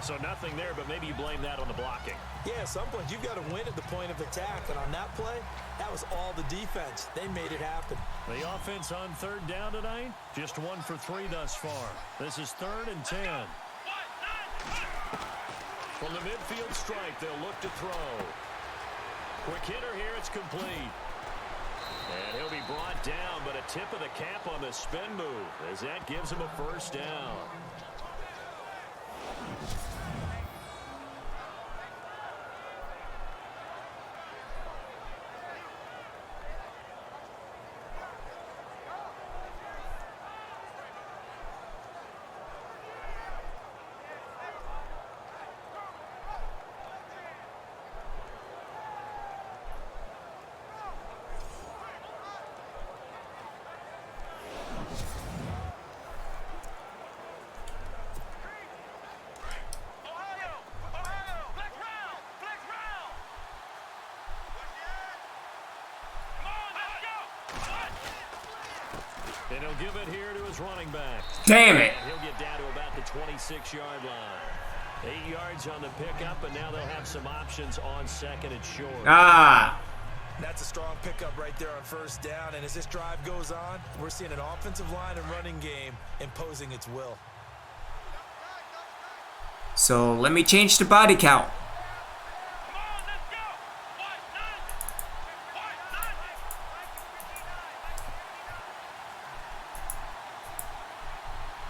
C: So nothing there, but maybe you blame that on the blocking.
D: Yeah, at some point you've got to win at the point of attack. And on that play, that was all the defense. They made it happen.
C: The offense on 3rd down tonight, just 1 for 3 thus far. This is 3rd and 10. From the midfield stripe, they'll look to throw. Quick hitter here, it's complete. And he'll be brought down, but a tip of the cap on the spin move as that gives him a first down. And he'll give it here to his running back.
A: Damn it.
C: He'll get down to about the 26-yard line. 8 yards on the pickup, and now they'll have some options on 2nd and short.
D: That's a strong pickup right there on 1st down. And as this drive goes on, we're seeing an offensive line and running game imposing its will.
A: So let me change the body count.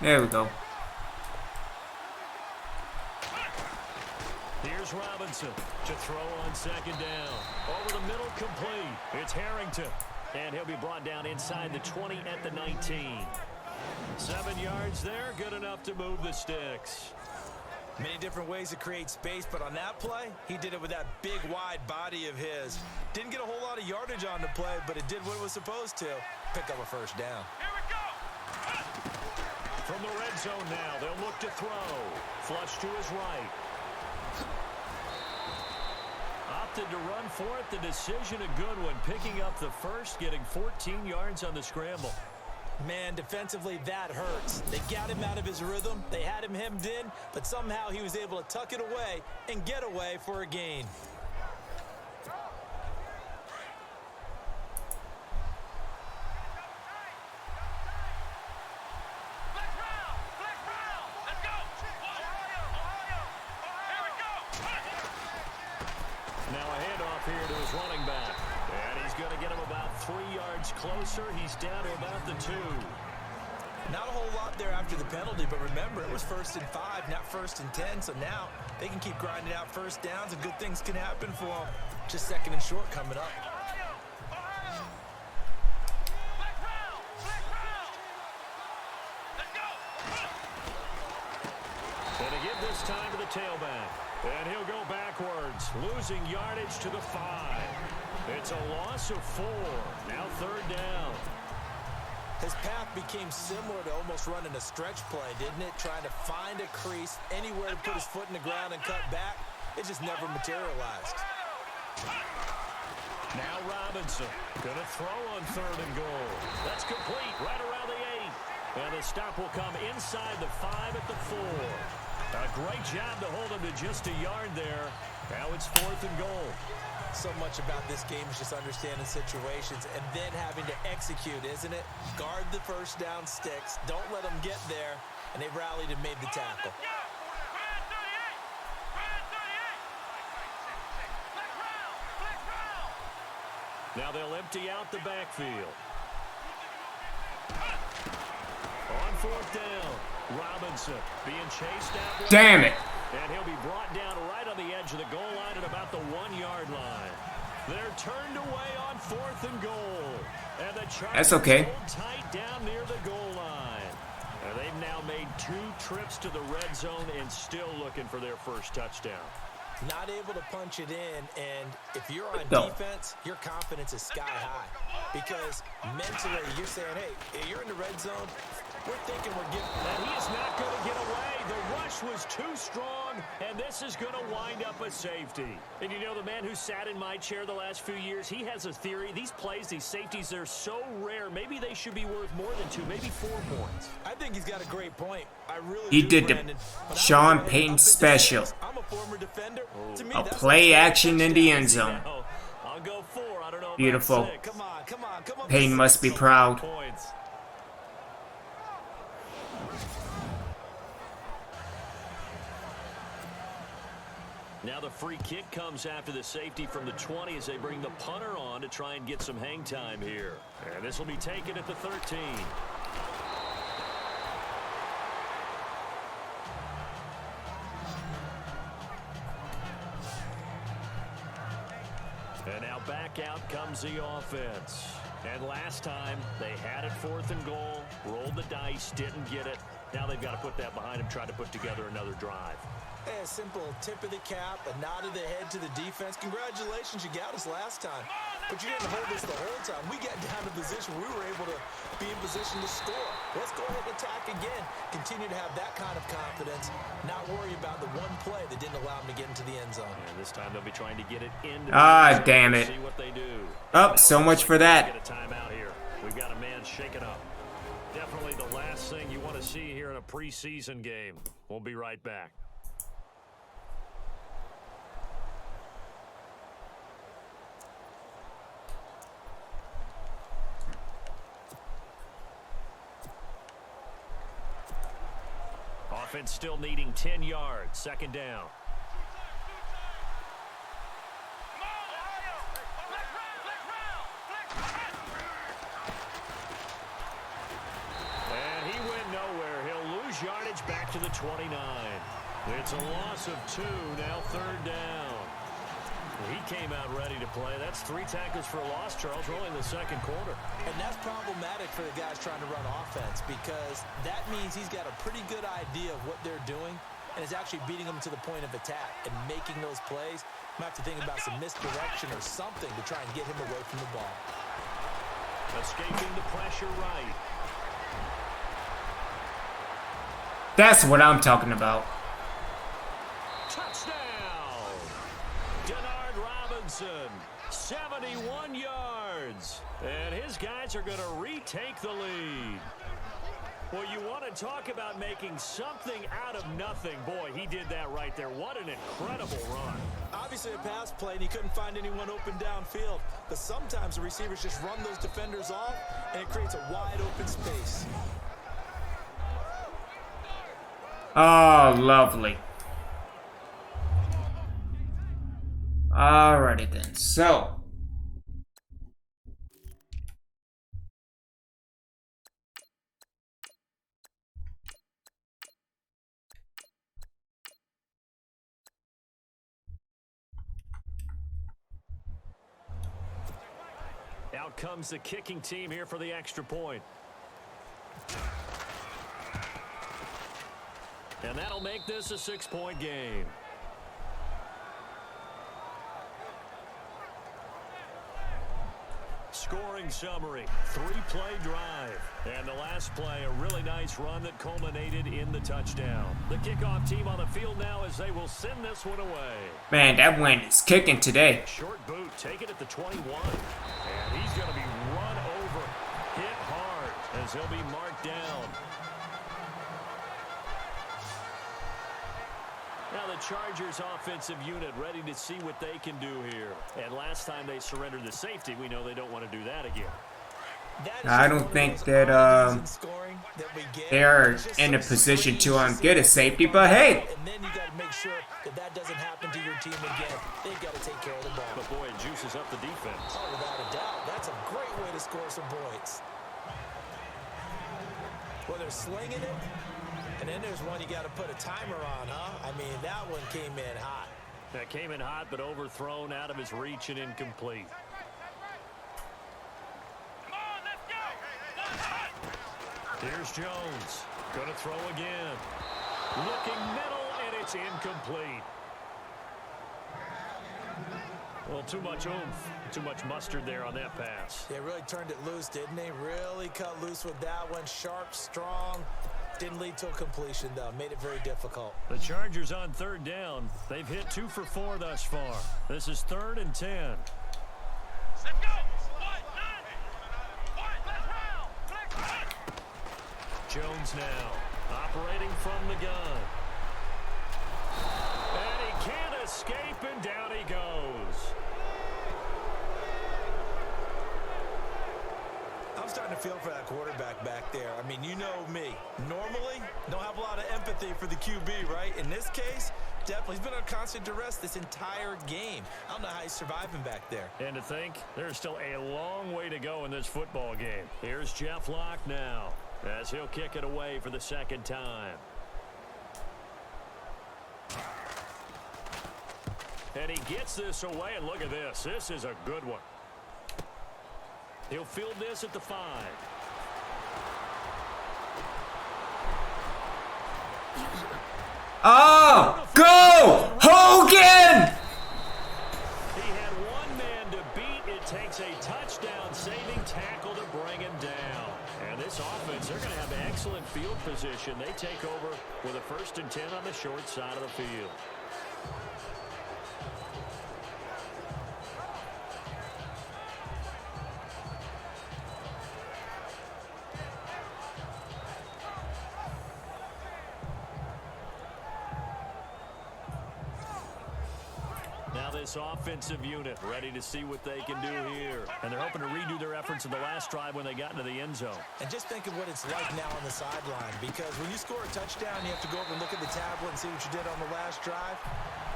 A: There we go.
C: Here's Robinson to throw on 2nd down. Over the middle, complete. It's Harrington. And he'll be brought down inside the 20 at the 19. 7 yards there, good enough to move the sticks.
D: Many different ways to create space, but on that play, he did it with that big, wide body of his. Didn't get a whole lot of yardage on the play, but it did what it was supposed to. Pick up a 1st down.
C: From the red zone now, they'll look to throw. Flush to his right. Opted to run for it. The decision a good one. Picking up the first, getting 14 yards on the scramble.
D: Man, defensively, that hurts. They got him out of his rhythm. They had him hemmed in, but somehow he was able to tuck it away and get away for a gain.
C: off here to his running back. And he's going to get him about 3 yards closer. He's down to about the 2.
D: Not a whole lot there after the penalty, but remember, it was 1st and 5, not 1st and 10, so now they can keep grinding out first downs and good things can happen for them. Just 2nd and short coming up.
C: And to give this time to the tailback. And he'll go backwards, losing yardage to the 5. It's a loss of 4. Now 3rd down.
D: His path became similar to almost running a stretch play, didn't it? Trying to find a crease, anywhere to put his foot in the ground and cut back. It just never materialized.
C: Now Robinson going to throw on 3rd and goal. That's complete right around the 8. And the stop will come inside the 5 at the 4. A great job to hold him to just a yard there. Now it's 4th and goal.
D: So much about this game is just understanding situations and then having to execute, isn't it? Guard the first down sticks. Don't let them get there. And they rallied and made the tackle.
C: Now they'll empty out the backfield. On 4th down, Robinson being chased out.
A: Damn it.
C: And he'll be brought down right on the edge of the goal line at about the 1-yard line. They're turned away on 4th and goal. And the Chargers
A: That's okay.
C: hold tight down near the goal line. And they've now made 2 trips to the red zone and still looking for their first touchdown.
D: Not able to punch it in, and if you're on
A: No.
D: defense, your confidence is sky high. Because mentally, you're saying, hey, you're in the red zone, we're thinking we're getting...
C: And he is not going to get away. The rush was too strong, and this is going to wind up a safety. And you know, the man who sat in my chair the last few years, he has a theory. These plays, these safeties, they're so rare. Maybe they should be worth more than 2, maybe 4 points.
D: I think he's got a great point. I really
A: He
D: do,
A: did the
D: Brandon. But
A: Sean
D: I'm
A: Payton
D: up at
A: special.
D: defense. I'm a former defender. To me,
A: A
D: that's
A: play
D: a
A: action in the
D: touchdown.
A: end zone.
C: Now, I'll go 4. I don't know about
A: Beautiful.
C: 6.
D: Come on.
A: Payton must be proud.
C: Points. Now the free kick comes after the safety from the 20 as they bring the punter on to try and get some hang time here. And this will be taken at the 13. And now back out comes the offense. And last time, they had it 4th and goal, rolled the dice, didn't get it. Now they've got to put that behind them, try to put together another drive.
D: A simple tip of the cap, a nod of the head to the defense. Congratulations, you got us last time. But you didn't hold us the whole time. We got down to position we were able to be in position to score. Let's go ahead and attack again. Continue to have that kind of confidence. Not worry about the one play that didn't allow them to get into the end zone.
C: And this time they'll be trying to get it into
A: Ah, damn it.
C: See what they do.
A: Up, so much for that.
C: Get a timeout here. We've got a man shaken up. Definitely the last thing you want to see here in a preseason game. We'll be right back. Offense still needing 10 yards. 2nd down. And he went nowhere. He'll lose yardage back to the 29. It's a loss of 2. Now 3rd down. He came out ready to play. That's 3 tackles for a loss, Charles, rolling the 2nd quarter.
D: And that's problematic for the guys trying to run offense because that means he's got a pretty good idea of what they're doing and is actually beating them to the point of attack and making those plays. Might have to think about some misdirection or something to try and get him away from the ball.
C: Escaping the pressure right.
A: That's what I'm talking about.
C: Touchdown! Denard Robinson, 71 yards. And his guys are going to retake the lead. Well, you want to talk about making something out of nothing. Boy, he did that right there. What an incredible run.
D: Obviously a pass play, and he couldn't find anyone open downfield. But sometimes the receivers just run those defenders off, and it creates a wide open space.
A: Oh, lovely. Alrighty then. So.
C: Out comes the kicking team here for the extra point. And that'll make this a 6-point game. Scoring summary, 3-play drive. And the last play, a really nice run that culminated in the touchdown. The kickoff team on the field now as they will send this one away.
A: Man, that wind is kicking today.
C: Short boot, take it at the 21. And he's going to be run over, hit hard as he'll be marked down. Now the Chargers offensive unit ready to see what they can do here. And last time they surrendered the safety, we know they don't want to do that again.
A: I don't think that they're in a position to get a safety, but hey.
D: And then you got to make sure that doesn't happen to your team again. They've got to take care of the ball.
C: But boy, it juices up the defense.
D: Oh, without a doubt. That's a great way to score some points. Well, they're slinging it. And then there's one you got to put a timer on, huh? I mean, that one came in hot.
C: That came in hot, but overthrown, out of his reach and incomplete.
F: Come on, let's go.
C: Here's Jones. Going to throw again. Looking middle, and it's incomplete. Well, too much oomph, too much mustard there on that pass.
D: They really turned it loose, didn't they? Really cut loose with that one. Sharp, strong. Didn't lead to a completion, though. Made it very difficult.
C: The Chargers on 3rd down. They've hit 2 for 4 thus far. This is 3rd and 10.
F: Let's go.
C: Jones now operating from the gun. And he can't escape, and down he goes.
D: I'm starting to feel for that quarterback back there. I mean, you know me. Normally, don't have a lot of empathy for the QB, right? In this case, definitely. He's been under constant duress this entire game. I don't know how he's surviving back there.
C: And to think, there's still a long way to go in this football game. Here's Jeff Locke now, as he'll kick it away for the 2nd time. And he gets this away, and look at this. This is a good one. He'll field this at the 5.
A: Oh, go Hogan!
C: He had one man to beat. It takes a touchdown-saving tackle to bring him down. And this offense, they're going to have excellent field position. They take over with a 1st and 10 on the short side of the field. This offensive unit ready to see what they can do here. And they're hoping to redo their efforts in the last drive when they got into the end zone.
D: And just think of what it's like now on the sideline, because when you score a touchdown, you have to go over and look at the tablet and see what you did on the last drive.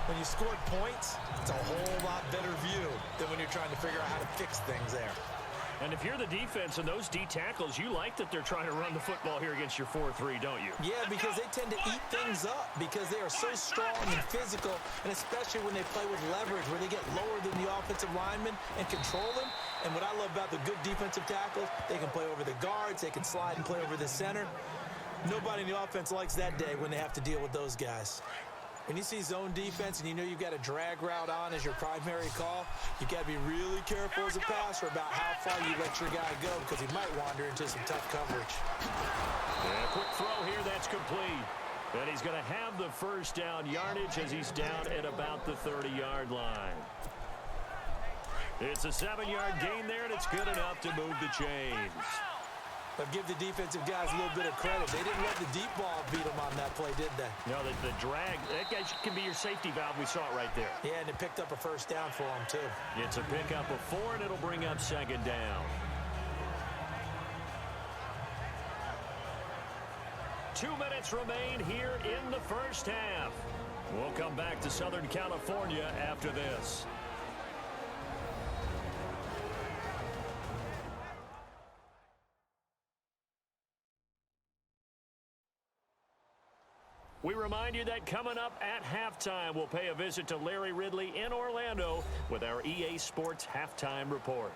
D: When you scored points, it's a whole lot better view than when you're trying to figure out how to fix things there.
C: And if you're the defense and those D tackles, you like that they're trying to run the football here against your 4-3, don't you?
D: Yeah, because they tend to eat things up because they are so strong and physical, and especially when they play with leverage where they get lower than the offensive linemen and control them. And what I love about the good defensive tackles, they can play over the guards, they can slide and play over the center. Nobody in the offense likes that day when they have to deal with those guys. When you see zone defense and you know you've got a drag route on as your primary call, you got to be really careful as a passer about how far you let your guy go because he might wander into some tough coverage.
C: Yeah, quick throw here, that's complete. And he's going to have the 1st down yardage as he's down at about the 30-yard line. It's a 7-yard gain there, and it's good enough to move the chains.
D: But give the defensive guys a little bit of credit. They didn't let the deep ball beat them on that play, did they?
C: No, the drag, that guy can be your safety valve. We saw it right there.
D: Yeah, and it picked up a 1st down for them, too.
C: It's a pickup of 4, and it'll bring up 2nd down. 2 minutes remain here in the 1st half. We'll come back to Southern California after this. We remind you that coming up at halftime, we'll pay a visit to Larry Ridley in Orlando with our EA Sports Halftime Report.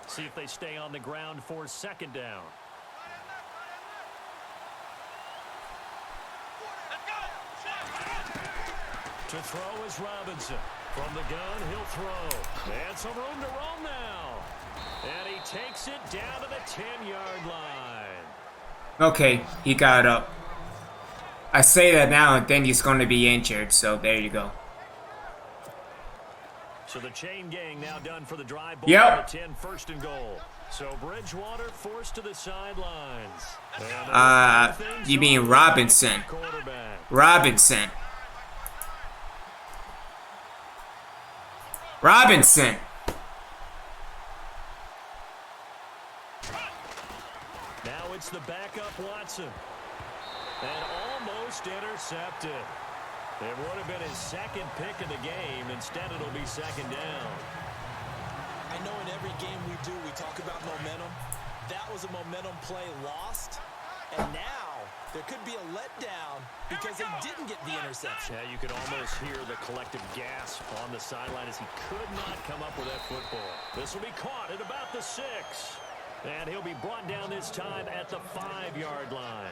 C: See if they stay on the ground for second down. To throw is Robinson. From the gun, he'll throw. And some room to roam now. And he takes it down to the 10-yard line.
A: Okay, he got up. I say that now and then he's going to be injured, so there you go.
C: So the chain gang now done for the drive.
A: Yep.
C: 10, first and goal. So Bridgewater forced to the sidelines.
A: You mean Robinson. Robinson. Robinson.
C: Now it's the backup Watson. And almost intercepted. It would have been his second pick of the game. Instead, it'll be second down.
D: I know in every game we do, we talk about momentum. That was a momentum play lost. And now there could be a letdown because they didn't get the interception.
C: Yeah, you could almost hear the collective gasp on the sideline as he could not come up with that football. This will be caught at about the 6. And he'll be brought down this time at the 5-yard line.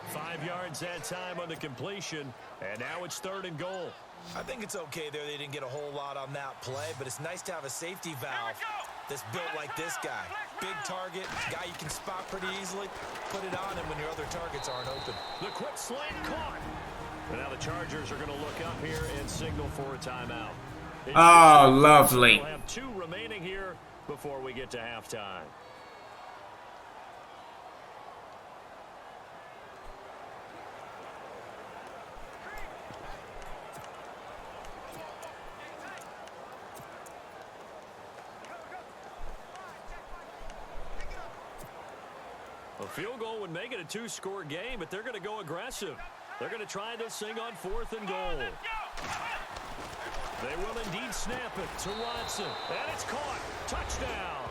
C: 5 yards that time on the completion. And now it's third and goal.
D: I think it's okay there. They didn't get a whole lot on that play, but it's nice to have a safety valve that's built like this guy. Big target, guy you can spot pretty easily. Put it on him when your other targets aren't open.
C: The quick slant caught. And now the Chargers are going to look up here and signal for a timeout.
A: Oh, lovely.
C: We'll have 2 remaining here before we get to halftime. A field goal would make it a 2-score game, but they're going to go aggressive. They're going to try this thing on 4th and goal. They will indeed snap it to Watson. And it's caught. Touchdown.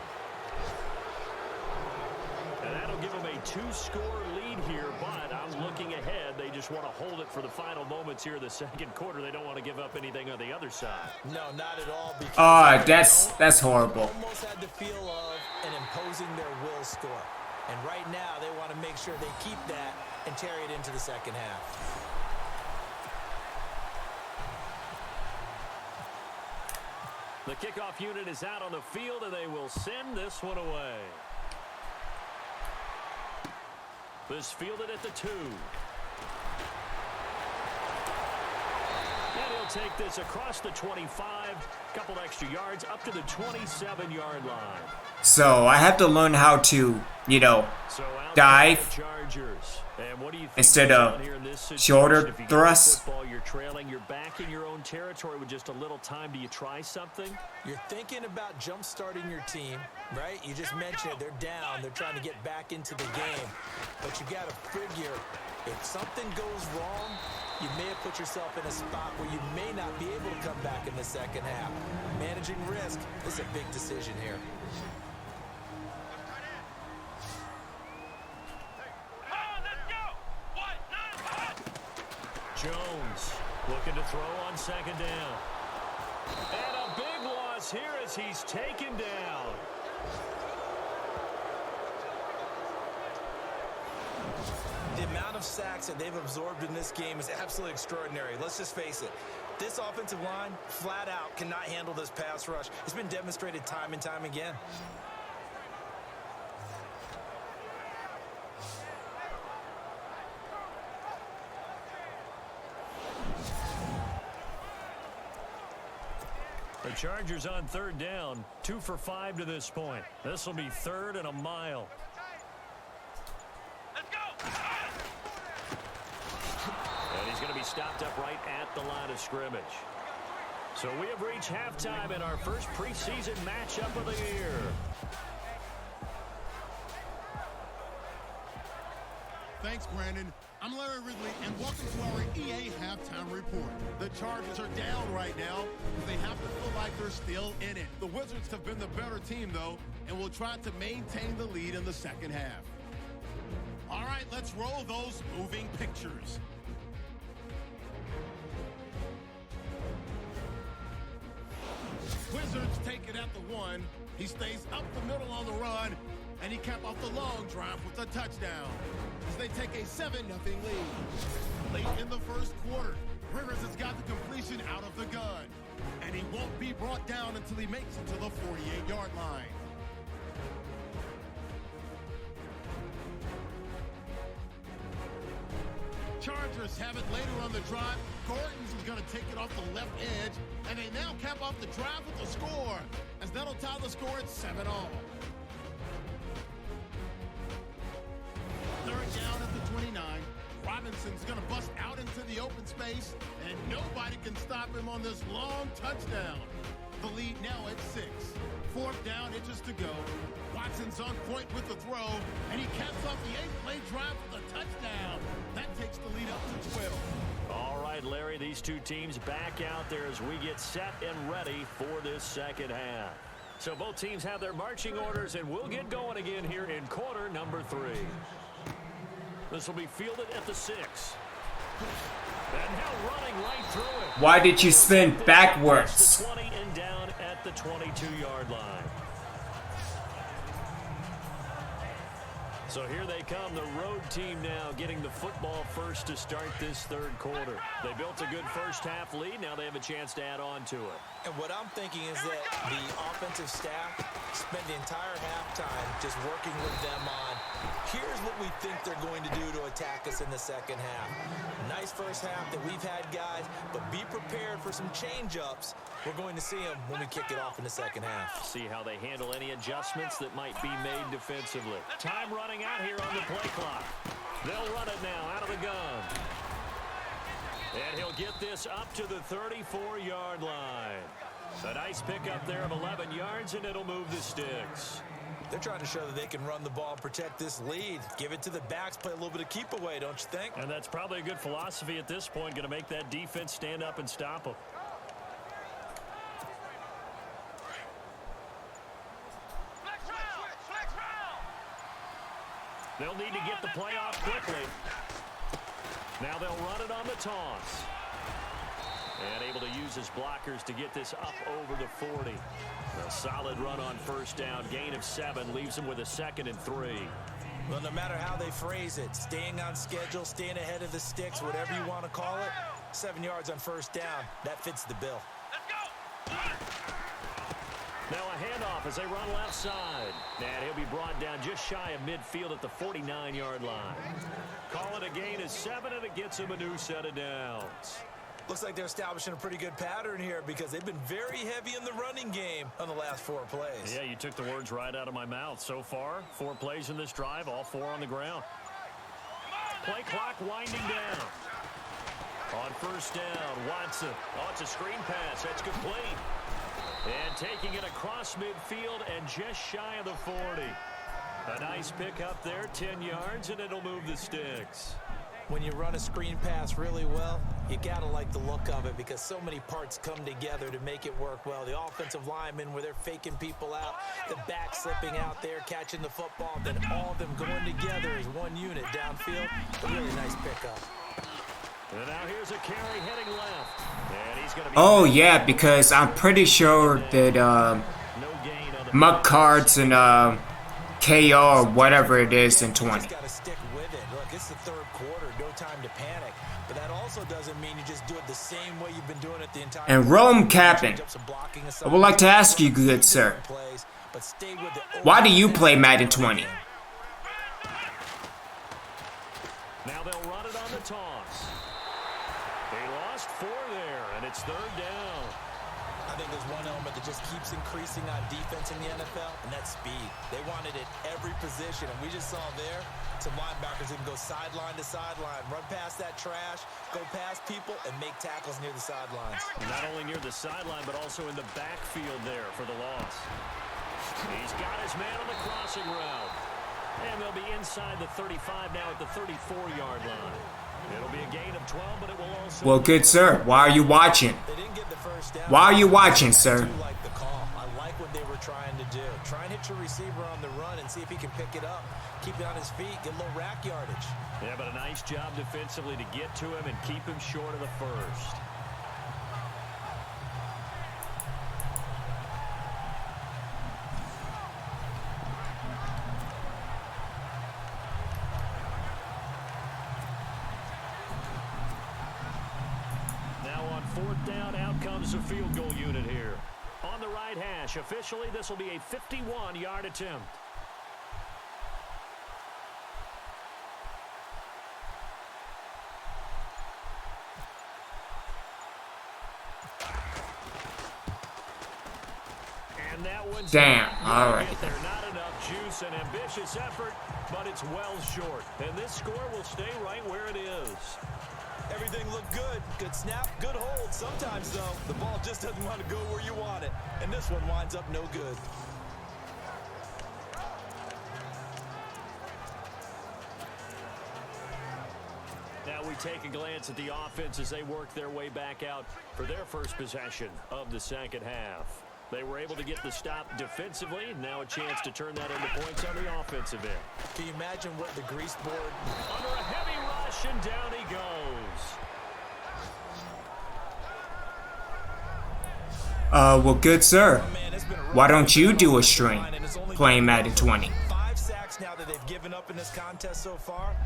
C: And that'll give them a 2-score lead here, but I'm looking ahead. They just want to hold it for the final moments here in the second quarter. They don't want to give up anything on the other side.
D: No, not at all.
A: That's horrible.
D: Almost had the feel of an imposing their will score. And right now, they want to make sure they keep that and carry it into the second half.
C: The kickoff unit is out on the field, and they will send this one away. This fielded at the 2. And he'll take this across the 25, couple extra yards, up to the 27-yard line.
A: So I have to learn how to, dive instead of shoulder thrusts.
C: You're trailing, you're back in your own territory with just a little time. Do you try something?
D: You're thinking about jump-starting your team, right? You just mentioned it. They're down. They're trying to get back into the game. But you got to figure, if something goes wrong, you may have put yourself in a spot where you may not be able to come back in the second half. Managing risk is a big decision here.
C: Jones looking to throw on second down. And a big loss here as he's taken down.
D: The amount of sacks that they've absorbed in this game is absolutely extraordinary. Let's just face it. This offensive line, flat out, cannot handle this pass rush. It's been demonstrated time and time again.
C: The Chargers on third down, 2 for 5 to this point. This will be 3rd and a mile.
F: Let's go.
C: And he's going to be stopped up right at the line of scrimmage. So we have reached halftime in our first preseason matchup of the year.
B: Thanks, Brandon. I'm Larry Ridley, and welcome to our EA Halftime Report. The Chargers are down right now, but they have to feel like they're still in it. The Wizards have been the better team, though, and will try to maintain the lead in the second half. let's roll those moving pictures. Wizards take it at the 1. He stays up the middle on the run, and he capped off the long drive with a touchdown as they take a 7-0 lead. Late in the first quarter, Rivers has got the completion out of the gun, and he won't be brought down until he makes it to the 48-yard line. Chargers have it later on the drive. Gordon's is going to take it off the left edge, and they now cap off the drive with the score, as that'll tie the score at 7-all. Third down at the 29. Robinson's going to bust out into the open space, and nobody can stop him on this long touchdown. The lead now at 6. Fourth down, inches to go. Watson's on point with the throw, and he caps off the 8-play drive with a touchdown. That takes the lead up to 12.
C: All right, Larry, these two teams back out there as we get set and ready for this second half. So both teams have their marching orders, and we'll get going again here in quarter number 3. This will be fielded at the 6. And now running right through it.
A: Why did you spin backwards?
C: The 20 and down at the 22-yard line. So here they come, the road team now getting the football first to start this third quarter. They built a good first half lead. Now they have a chance to add on to it.
D: And what I'm thinking is that the offensive staff spent the entire halftime just working with them on, here's what we think they're going to do to attack us in the second half. Nice first half that we've had, guys, but be prepared for some change-ups. We're going to see them when we kick it off in the second half.
C: See how they handle any adjustments that might be made defensively. Time running out here on the play clock. They'll run it now out of the gun. And he'll get this up to the 34-yard line. A nice pickup there of 11 yards, and it'll move the sticks.
D: They're trying to show that they can run the ball and protect this lead. Give it to the backs, play a little bit of keep away, don't you think?
C: And that's probably a good philosophy at this point, going to make that defense stand up and stop them. They'll need to get the play off quickly. Now they'll run it on the toss. And able to use his blockers to get this up over the 40. A solid run on first down. Gain of 7 leaves him with a 2nd and 3.
D: Well, no matter how they phrase it, staying on schedule, staying ahead of the sticks, whatever you want to call it, 7 yards on first down, that fits the bill.
F: Let's go.
C: Now a handoff as they run left side. And he'll be brought down just shy of midfield at the 49-yard line. Call it a gain of 7, and it gets him a new set of downs.
D: Looks like they're establishing a pretty good pattern here because they've been very heavy in the running game on the last 4 plays.
C: Yeah, you took the words right out of my mouth. So far, 4 plays in this drive, all 4 on the ground. Play clock winding down. On first down, Watson. Oh, it's a screen pass. That's complete. And taking it across midfield and just shy of the 40. A nice pick up there, 10 yards, and it'll move the sticks.
D: When you run a screen pass really well, you got to like the look of it because so many parts come together to make it work well. The offensive linemen where they're faking people out, the back slipping out there, catching the football, then all of them going together as one unit downfield. A really nice pickup.
C: And now here's a carry heading left. And he's gonna be
A: Oh yeah, because I'm pretty sure that
C: no gain on the
A: Muck Cards and KO or whatever it is in 20.
D: Just got to stick with it. Look, it's the third quarter, no time to panic. But that also doesn't mean you just do it the same way you've been doing it the entire
A: And Rome Captain, I would like to ask you, good sir, why do you play Madden 20?
C: Now they'll run it on the toss. They lost 4 there, and it's third down.
D: I think there's one element that just keeps increasing on defense in the NFL, and that's speed. They want it at every position, and we just saw there some linebackers that can go sideline to sideline, run past that trash, go past people, and make tackles near the sidelines.
C: Not only near the sideline, but also in the backfield there for the loss. He's got his man on the crossing route. And they'll be inside the 35 now at the 34-yard line. It'll be a gain of 12, but it will also...
A: Well, good sir, why are you watching?
D: They didn't get the first down.
A: Why are you watching, sir?
D: I do like the call. I like what they were trying to do. Try and hit your receiver on the run and see if he can pick it up. Keep it on his feet, get a little rack yardage.
C: Nice job defensively to get to him and keep him short of the first. Now on 4th down, out comes the field goal unit here. On the right hash, officially this will be a 51-yard attempt. And that one's
A: Damn, all right.
C: There, not enough juice and ambitious effort, but it's well short. And this score will stay right where it is.
D: Everything looked good. Good snap, good hold. Sometimes, though, the ball just doesn't want to go where you want it. And this one winds up no good.
C: Now we take a glance at the offense as they work their way back out for their first possession of the second half. They were able to get the stop defensively, and now a chance to turn that into points on the offensive end.
D: Can you imagine what the grease board...
C: Under a heavy rush, and down he goes.
A: Well, good sir. Why don't you do a string playing Madden 20?
D: 5 sacks now that they've given up in this contest so far.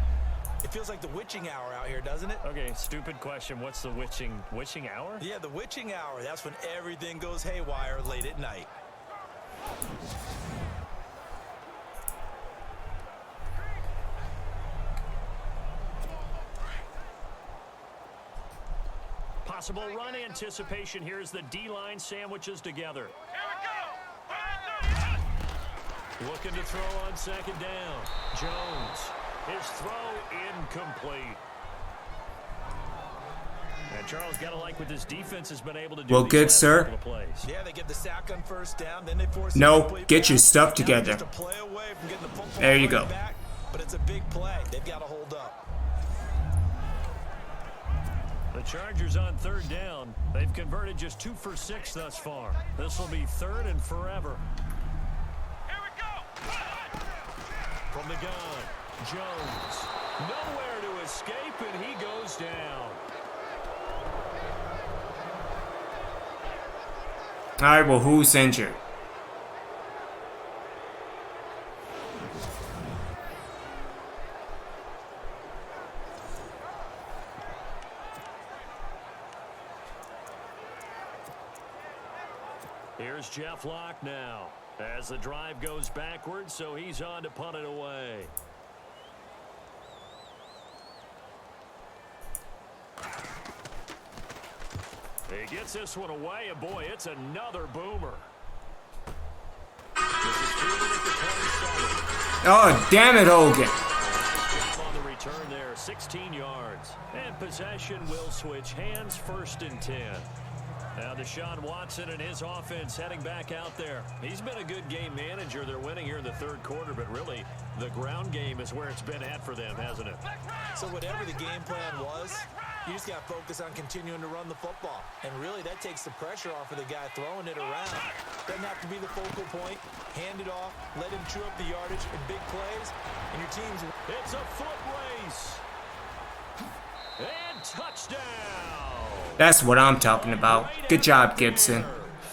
D: It feels like the witching hour out here, doesn't it?
C: Okay, stupid question. What's the witching hour?
D: Yeah, the witching hour. That's when everything goes haywire late at night.
C: Possible run anticipation here as the D-line sandwiches together. Looking to throw on 2nd down. Jones. His throw incomplete. And Charles, got to like what this defense has been able to do.
A: Well, good, sir.
D: Yeah, they get the sack on 1st down, then they force
A: No, get your stuff together.
D: Just a play away from getting the football
A: there you go.
D: Back, but it's a big play. They've got to hold up.
C: The Chargers on 3rd down. They've converted just 2 for 6 thus far. This will be 3rd and forever.
F: Here we go.
C: From the gun, Jones. Nowhere to escape, and he goes down.
A: All right, well, who's injured?
C: Here's Jeff Locke now as the drive goes backwards, so he's on to punt it away. He gets this one away, and boy, it's another boomer. This is fielded at the 27.
A: Oh, damn it, Hogan.
C: On the return there, 16 yards. And possession will switch hands, 1st and 10. Now Deshaun Watson and his offense heading back out there. He's been a good game manager. They're winning here in the 3rd quarter, but really the ground game is where it's been at for them, hasn't it?
D: So whatever the game plan was, you just got to focus on continuing to run the football. And really that takes the pressure off of the guy throwing it around. Doesn't have to be the focal point. Hand it off, let him chew up the yardage in big plays, and your team's...
C: It's a foot race. And touchdown.
A: That's what I'm talking about. Good job, Gibson.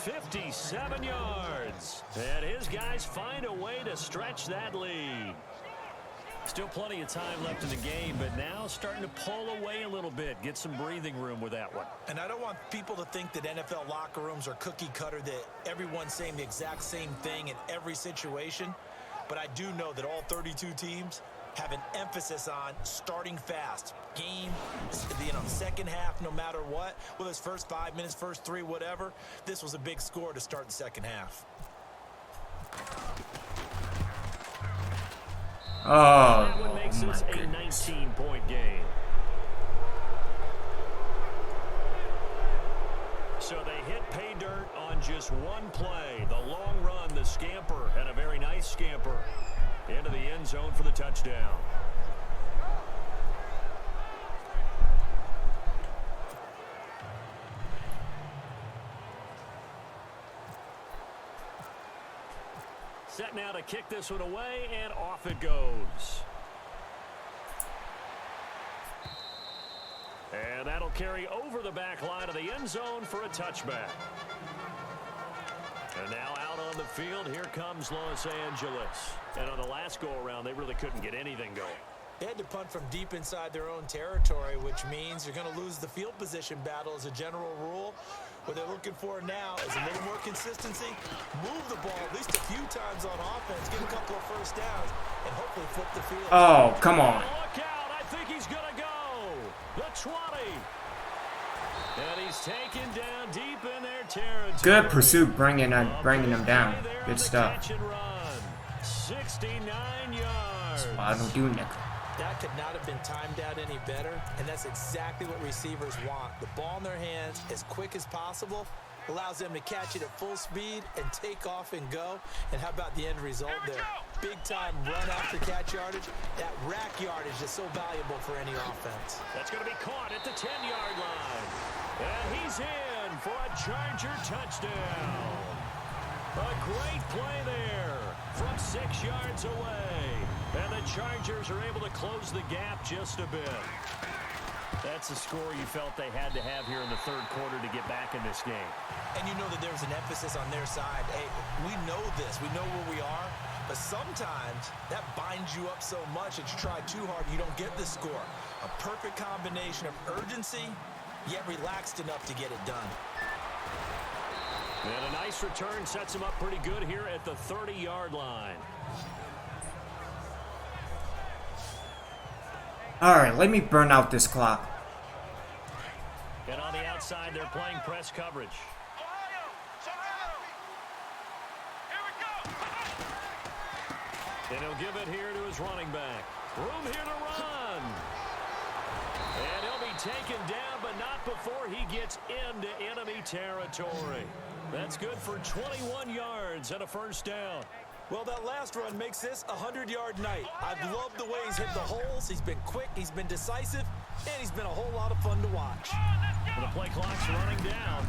C: 57 yards. And his guys find a way to stretch that lead. Still plenty of time left in the game, but now starting to pull away a little bit. Get some breathing room with that one.
D: And I don't want people to think that NFL locker rooms are cookie cutter, that everyone's saying the exact same thing in every situation. But I do know that all 32 teams have an emphasis on starting fast. Game, second half, no matter what. Whether it's first 5 minutes, first 3, whatever. This was a big score to start the second half.
A: Oh,
C: That one makes this a 19-point game. So they hit pay dirt on just one play. The long run, the scamper, and a very nice scamper into the end zone for the touchdown. Set now to kick this one away, and off it goes. And that'll carry over the back line of the end zone for a touchback. And now out on the field, here comes Los Angeles. And on the last go-around, they really couldn't get anything going.
D: They had to punt from deep inside their own territory, which means you're going to lose the field position battle as a general rule. What they're looking for now is a little more consistency, move the ball at least a few times on offense, get a couple of first downs, and hopefully flip the field.
A: Oh, come on.
C: Look out. I think he's going to go. The 20. And he's taken down deep in their territory.
A: Good pursuit, bringing them down. Good stuff.
C: 69 yards.
A: I don't do nickel.
D: That could not have been timed out any better, and that's exactly what receivers want. The ball in their hands as quick as possible allows them to catch it at full speed and take off and go. And how about the end result there? Big time run after catch yardage. That rack yardage is so valuable for any offense.
C: That's going to be caught at the 10-yard line. And he's in for a Charger touchdown. A great play there from 6 yards away. And the Chargers are able to close the gap just a bit. That's a score you felt they had to have here in the third quarter to get back in this game.
D: And you know that there was an emphasis on their side. Hey, we know this. We know where we are. But sometimes that binds you up so much that you try too hard, you don't get the score. A perfect combination of urgency, yet relaxed enough to get it done.
C: And a nice return sets him up pretty good here at the 30-yard line.
A: All right, let me burn out this clock.
C: And on the outside, they're playing press coverage.
F: Ohio, surround. Here we go.
C: And he'll give it here to his running back. Room here to run. And he'll be taken down, but not before he gets into enemy territory. That's good for 21 yards and a first down.
D: Well, that last run makes this a 100-yard night. I've loved the way he's hit the holes. He's been quick, he's been decisive, and he's been a whole lot of fun to watch.
C: The play clock's running down.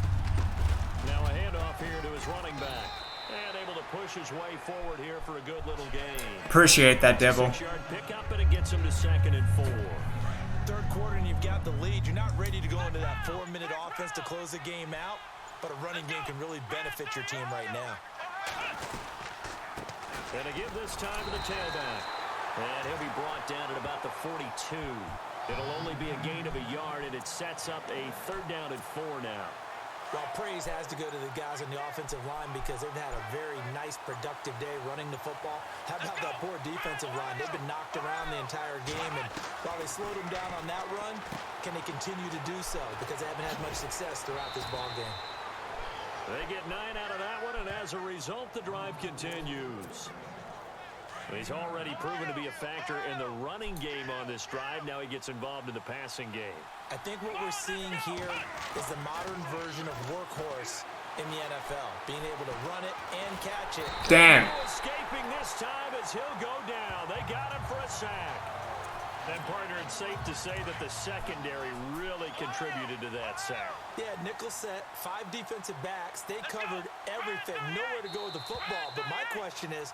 C: Now a handoff here to his running back. And able to push his way forward here for a good little gain.
A: Appreciate that, Devil.
C: 6-yard pickup, and it gets him to 2nd and 4.
D: Third quarter and you've got the lead. You're not ready to go into that 4-minute offense to close the game out, but a running game can really benefit your team right now.
C: And to give this time to the tailback. And he'll be brought down at about the 42. It'll only be a gain of a yard, and it sets up a 3rd down and 4 now.
D: Well, praise has to go to the guys on the offensive line because they've had a very nice, productive day running the football. How about that poor defensive line? They've been knocked around the entire game, and while they slowed them down on that run, can they continue to do so? Because they haven't had much success throughout this ball game.
C: They get 9 out of that one, and as a result, the drive continues. He's already proven to be a factor in the running game on this drive. Now he gets involved in the passing game.
D: I think what we're seeing here is the modern version of workhorse in the NFL, being able to run it and catch it.
A: Damn.
C: Escaping this time as he'll go down. They got him for a sack. And, partner, it's safe to say that the secondary really contributed to that sack.
D: Yeah, nickel set, 5 defensive backs. They covered everything. Nowhere to go with the football. But my question is,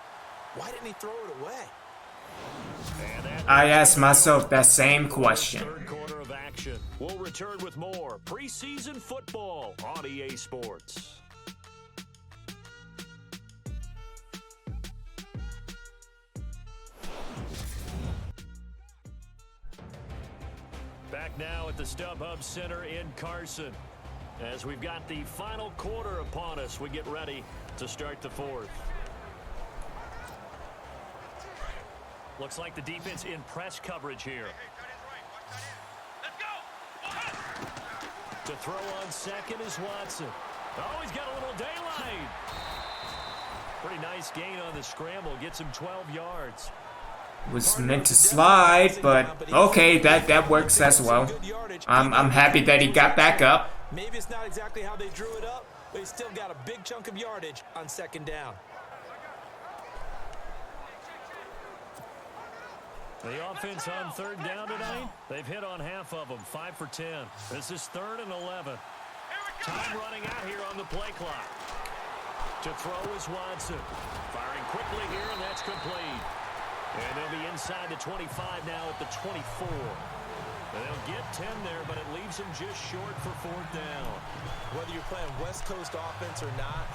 D: why didn't he throw it away?
A: I asked myself that same question.
C: Third quarter of action. We'll return with more preseason football on EA Sports. Back now at the StubHub Center in Carson. As we've got the final quarter upon us, we get ready to start the 4th. Looks like the defense in press coverage here.
F: Let's go.
C: To throw on second is Watson. Oh, he's got a little daylight. Pretty nice gain on the scramble. Gets him 12 yards.
A: Was meant to slide, but okay, that works as well. I'm happy that he got back up.
D: Maybe it's not exactly how they drew it up, but he's still got a big chunk of yardage on 2nd down.
C: The offense on 3rd down tonight, they've hit on half of them, 5 for 10. This is 3rd and 11. Time running out here on the play clock. To throw is Watson. Firing quickly here, and that's complete. And they'll be inside the 25 now at the 24. And they'll get 10 there, but it leaves them just short for fourth down.
D: Whether you're playing West Coast offense or not,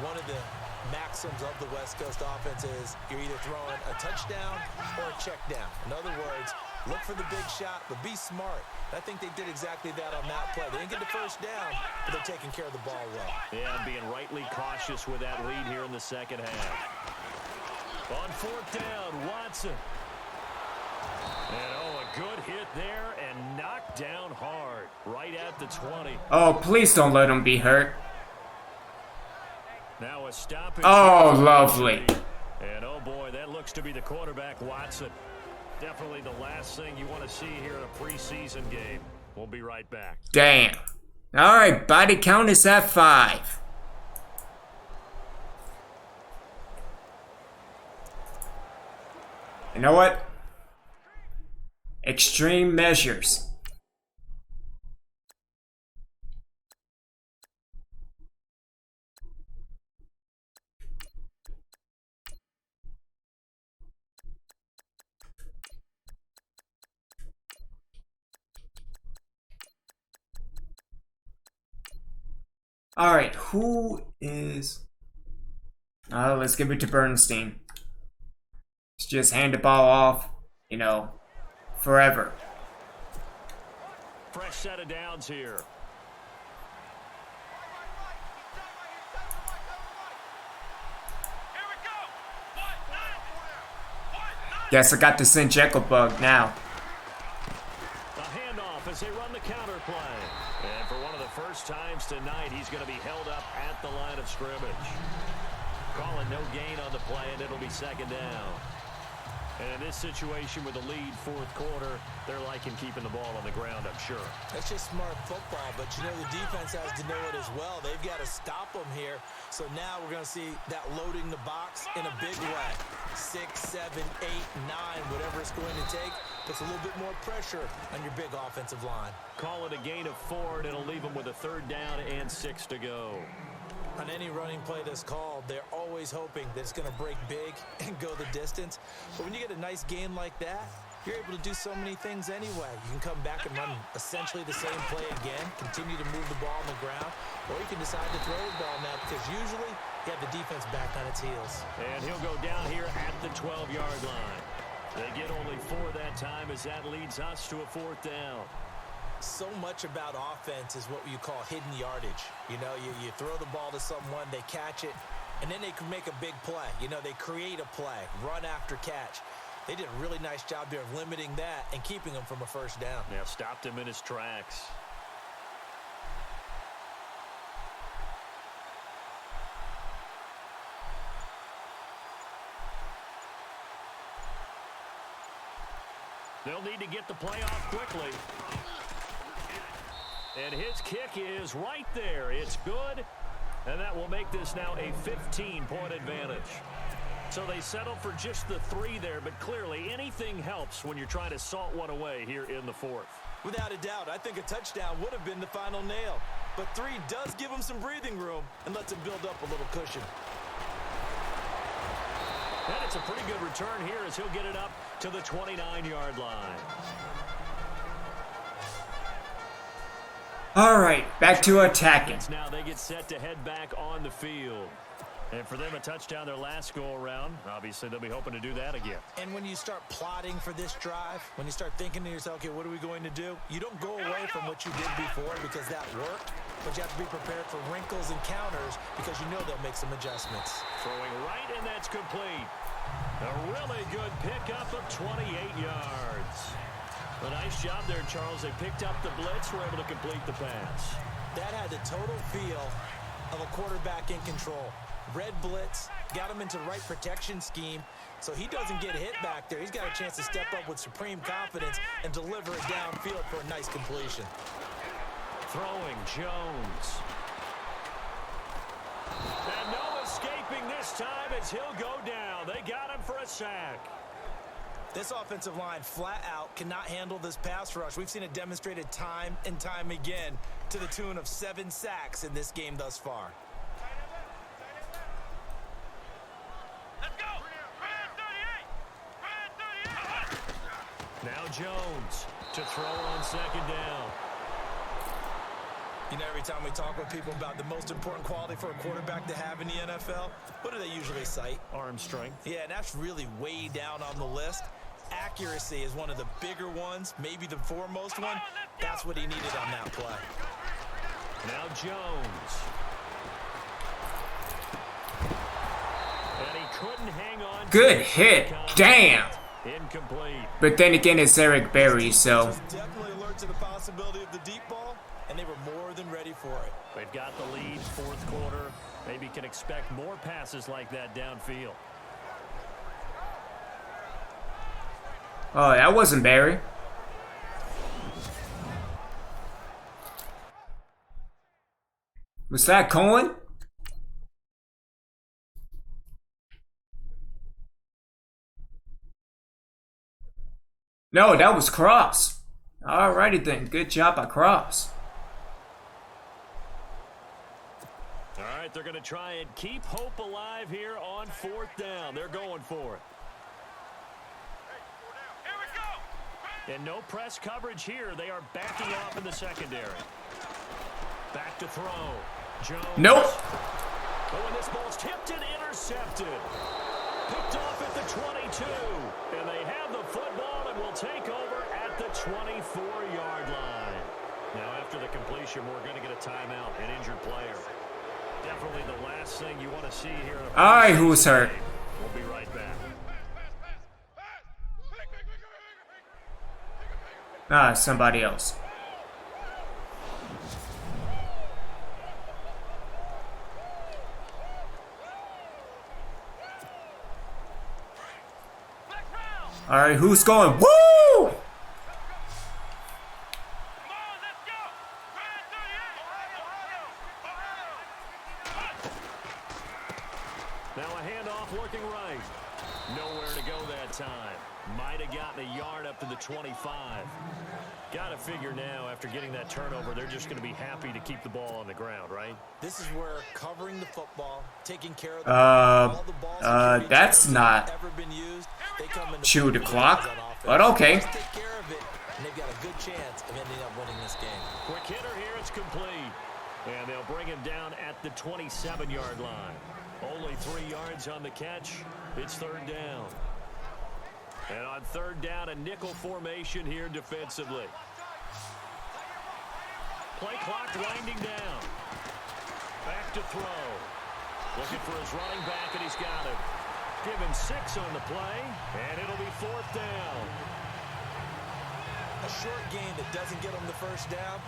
D: one of the maxims of the West Coast offense is you're either throwing a touchdown or a check down. In other words, look for the big shot, but be smart. I think they did exactly that on that play. They didn't get the first down, but they're taking care of the ball well.
C: Yeah, being rightly cautious with that lead here in the second half. On fourth down, Watson. And, a good hit there and knocked down hard right at the 20.
A: Oh, please don't let him be hurt.
C: Now a stop.
A: Oh, lovely.
C: And, oh, boy, that looks to be the quarterback, Watson. Definitely the last thing you want to see here in a preseason game. We'll be right back.
A: Damn. All right, body count is at 5. You know what? Extreme measures. All right, who is... let's give it to Bernstein. Let's just hand the ball off, forever.
C: Fresh set of downs here.
F: Here we go. 1-9.
A: Guess I got the St. Jekyll bug now.
C: A handoff as they run the counter play. And for one of the first times tonight, he's going to be held up at the line of scrimmage. Calling no gain on the play, and it'll be second down. And in this situation with the lead fourth quarter, they're liking keeping the ball on the ground, I'm sure.
D: That's just smart football, but the defense has to know it as well. They've got to stop them here. So now we're going to see that loading the box in a big way. 6, 7, 8, 9, whatever it's going to take, puts a little bit more pressure on your big offensive line.
C: Call it a gain of 4, and it'll leave them with a third down and 6 to go.
D: On any running play that's called, they're always hoping that it's going to break big and go the distance. But when you get a nice gain like that, you're able to do so many things anyway. You can come back and run essentially the same play again, continue to move the ball on the ground, or you can decide to throw the ball now because usually you have the defense back on its heels.
C: And he'll go down here at the 12-yard line. They get only 4 that time as that leads us to a fourth down.
D: So much about offense is what you call hidden yardage. You throw the ball to someone, they catch it, and then they can make a big play. They create a play, run after catch. They did a really nice job there of limiting that and keeping him from a first down.
C: Yeah, stopped him in his tracks. They'll need to get the play off quickly. And his kick is right there. It's good. And that will make this now a 15-point advantage. So they settle for just the 3 there, but clearly anything helps when you're trying to salt one away here in the fourth.
D: Without a doubt, I think a touchdown would have been the final nail. But 3 does give him some breathing room and lets him build up a little cushion.
C: And it's a pretty good return here as he'll get it up to the 29-yard line.
A: All right, back to attacking.
C: Now they get set to head back on the field. And for them, a touchdown their last go-around. Obviously, they'll be hoping to do that again.
D: And when you start plotting for this drive, when you start thinking to yourself, okay, what are we going to do? You don't go away from what you did before because that worked, but you have to be prepared for wrinkles and counters because you know they'll make some adjustments.
C: Throwing right, and that's complete. A really good pickup of 28 yards. A nice job there, Charles. They picked up the blitz, were able to complete the pass.
D: That had the total feel of a quarterback in control. Red blitz, got him into the right protection scheme, so he doesn't get hit back there. He's got a chance to step up with supreme confidence and deliver it downfield for a nice completion.
C: Throwing Jones. And no escaping this time as he'll go down. They got him for a sack.
D: This offensive line flat out cannot handle this pass rush. We've seen it demonstrated time and time again to the tune of 7 sacks in this game thus far.
F: Let's go. Red 38. Red 38.
C: Now Jones. To throw on second down.
D: You know, every time we talk with people about the most important quality for a quarterback to have in the NFL, what do they usually cite?
C: Arm strength.
D: Yeah, and that's really way down on the list. Accuracy is one of the bigger ones, maybe the foremost one. That's what he needed on that play.
C: Now Jones. And he couldn't hang on.
A: Good hit. Damn.
C: Incomplete.
A: But then again, it's Eric Berry, so.
D: Definitely alert to the possibility of the deep ball, and they were more than ready for it.
C: They've got the lead, fourth quarter. Maybe can expect more passes like that downfield.
A: Oh, that wasn't Berry. Was that Cohen? No, that was Cross. Alrighty then. Good job by Cross.
C: All right, they're going to try and keep hope alive here on fourth down. They're going for it. And no press coverage here. They are backing off in the secondary. Back to throw. Jones.
A: Nope.
C: Oh, and this ball's tipped and intercepted. Picked off at the 22. And they have the football and will take over at the 24-yard line. Now, after the completion, we're going to get a timeout, an injured player. Definitely the last thing you want to see here.
A: All right, who's hurt?
C: We'll be right back.
A: Ah, somebody else. All right, who's going? Woo!
C: Now a handoff looking right. Nowhere to go that time. Might have gotten a yard up to the 25. Got to figure now, after getting that turnover, they're just going to be happy to keep the ball on the ground, right?
D: This is where covering the football, taking care of the all the balls
A: that's not
D: ever been used, they come into
A: chew the
D: play
A: clock,
D: on offense.
A: but okay.
D: Just take care of it, and they've got a good chance of ending up winning this game.
C: Quick hitter here, it's complete. And they'll bring him down at the 27-yard line. Only 3 yards on the catch. It's third down. And on third down, a nickel formation here defensively. Play clock winding down. Back to throw. Looking for his running back, and he's got it. Given 6 on the play, and it'll be fourth down.
D: A short game that doesn't get them the first down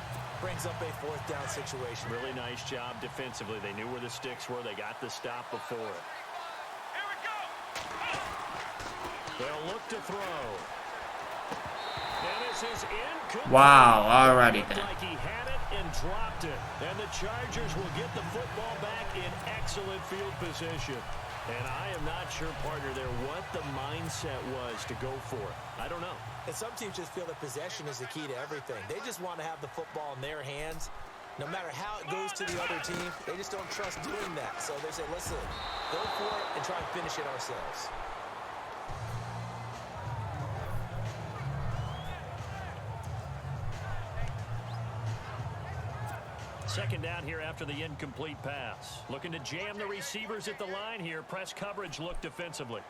D: brings up a fourth down situation.
C: Really nice job defensively. They knew where the sticks were. They got the stop before it. They'll look to throw. And this is incomplete.
A: Wow, alrighty then.
C: Like he had it and dropped it. And the Chargers will get the football back in excellent field position. And I am not sure, partner, there what the mindset was to go for it. I don't know.
D: And some teams just feel that possession is the key to everything. They just want to have the football in their hands. No matter how it goes to the other team, they just don't trust doing that. So they say, listen, go for it and try and finish it ourselves.
C: Second down here after the incomplete pass. Looking to jam the receivers at the line here. Press coverage look defensively.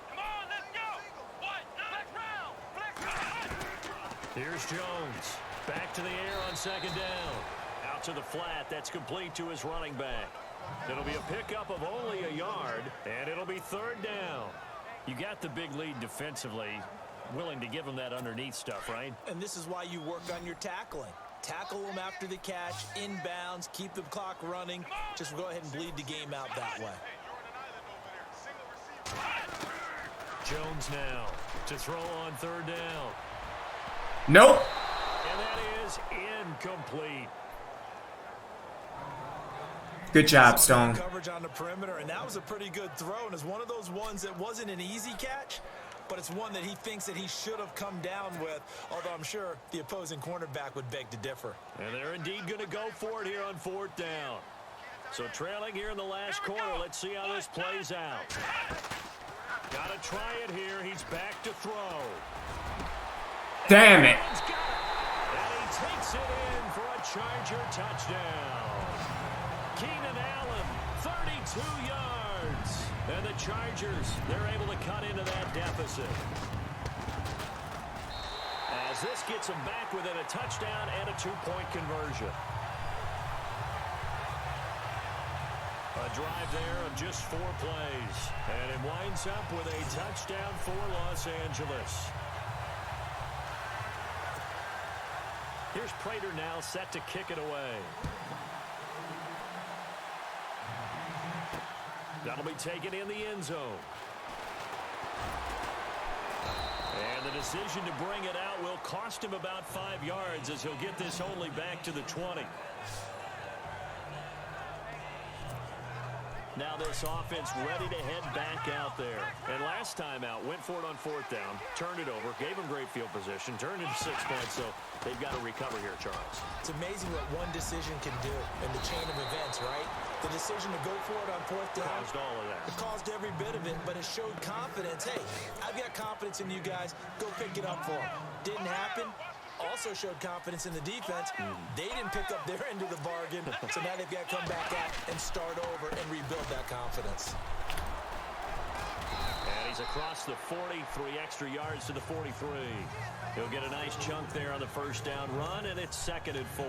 F: Come on, let's go. What? Black round.
C: Here's Jones. Back to the air on second down. Out to the flat. That's complete to his running back. It'll be a pickup of only a yard, and it'll be third down. You got the big lead defensively. Willing to give him that underneath stuff, right?
D: And this is why you work on your tackling. Tackle them after the catch, inbounds, keep the clock running. Just go ahead and bleed the game out that way.
C: Jones now to throw on third down.
A: Nope.
C: And that is incomplete.
A: Good job, Stone.
D: Coverage on the perimeter, and that was a pretty good throw. And it's one of those ones that wasn't an easy catch, but it's one that he thinks that he should have come down with, although I'm sure the opposing cornerback would beg to differ.
C: And they're indeed going to go for it here on fourth down. So trailing here in the last quarter. Let's see how this plays out. Got to try it here. He's back to throw.
A: Damn it.
C: He's got it. And he takes it in for a Charger touchdown. Keenan Allen, 32 yards. And the Chargers, they're able to cut into that deficit. As this gets them back within a touchdown and a 2-point conversion. A drive there of just 4 plays. And it winds up with a touchdown for Los Angeles. Here's Prater now set to kick it away. That'll be taken in the end zone. And the decision to bring it out will cost him about 5 yards as he'll get this only back to the 20. Now this offense ready to head back out there. And last time out, went for it on 4th down, turned it over, gave him great field position, turned it to 6 points, so they've got to recover here, Charles.
D: It's amazing what one decision can do in the chain of events, right? The decision to go for it on 4th down.
C: Caused all of that.
D: It caused every bit of it, but it showed confidence. Hey, I've got confidence in you guys. Go pick it up for them. Didn't happen. Also showed confidence in the defense. They didn't pick up their end of the bargain, so now they've got to come back out and start over and rebuild that confidence.
C: And he's across the 40, 3 extra yards to the 43. He'll get a nice chunk there on the 1st down run, and it's 2nd and 4.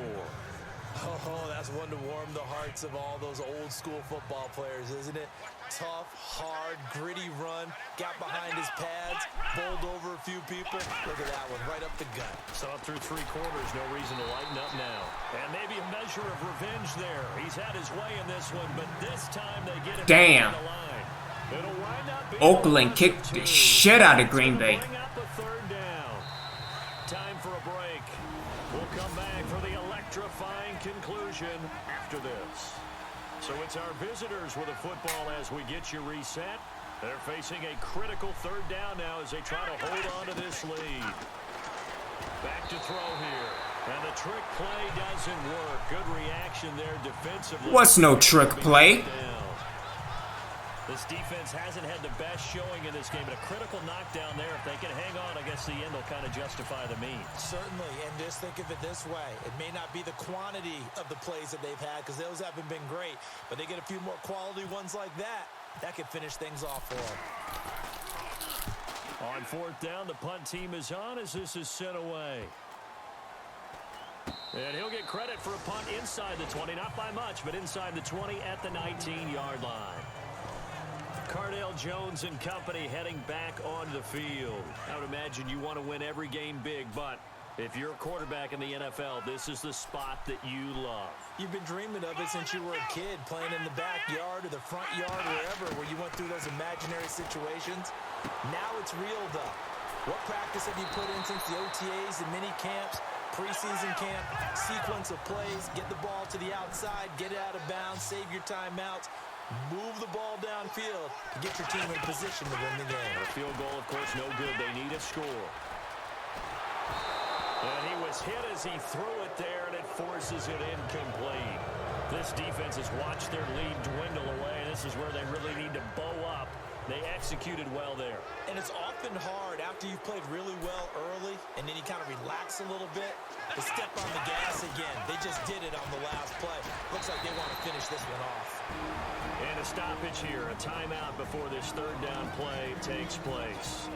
D: Oh, that's one to warm the hearts of all those old school football players, isn't it? Tough, hard, gritty run, got behind his pads, bowled over a few people. Look at that one, right up the gut.
C: So up through 3 quarters, no reason to lighten up now. And maybe a measure of revenge there. He's had his way in this one, but this time they get him
A: Damn.
C: on the line. It'll wind up being
A: Oakland kicked the shit out of Green Bay.
C: Bring up a 3rd down. Time for a break. We'll come back for the electrifying conclusion after this. So it's our visitors with the football as we get you reset. They're facing a critical 3rd down now as they try to hold on to this lead. Back to throw here. And the trick play doesn't work. Good reaction there defensively.
A: What's no trick play?
C: This defense hasn't had the best showing in this game, but a critical knockdown there. If they can hang on, I guess the end will kind of justify the means.
D: Certainly, and just think of it this way. It may not be the quantity of the plays that they've had because those haven't been great, but they get a few more quality ones like that. That could finish things off for them.
C: On 4th down, the punt team is on as this is sent away. And he'll get credit for a punt inside the 20, not by much, but inside the 20 at the 19-yard line. Cardale Jones and company heading back onto the field. I would imagine you want to win every game big, but if you're a quarterback in the NFL, this is the spot that you love.
D: You've been dreaming of it since you were a kid, playing in the backyard or the front yard, wherever, where you went through those imaginary situations. Now it's real, though. What practice have you put in since the OTAs, the mini camps, preseason camp, sequence of plays, get the ball to the outside, get it out of bounds, save your timeouts, move the ball downfield to get your team in position to win the game.
C: A field goal, of course, no good. They need a score. And he was hit as he threw it there, and it forces it incomplete. This defense has watched their lead dwindle away. This is where they really need to bow up. They executed well there.
D: And it's often hard after you've played really well early and then you kind of relax a little bit to step on the gas again. They just did it on the last play. Looks like they want to finish this one off.
C: And a stoppage here, a timeout before this 3rd down play takes place.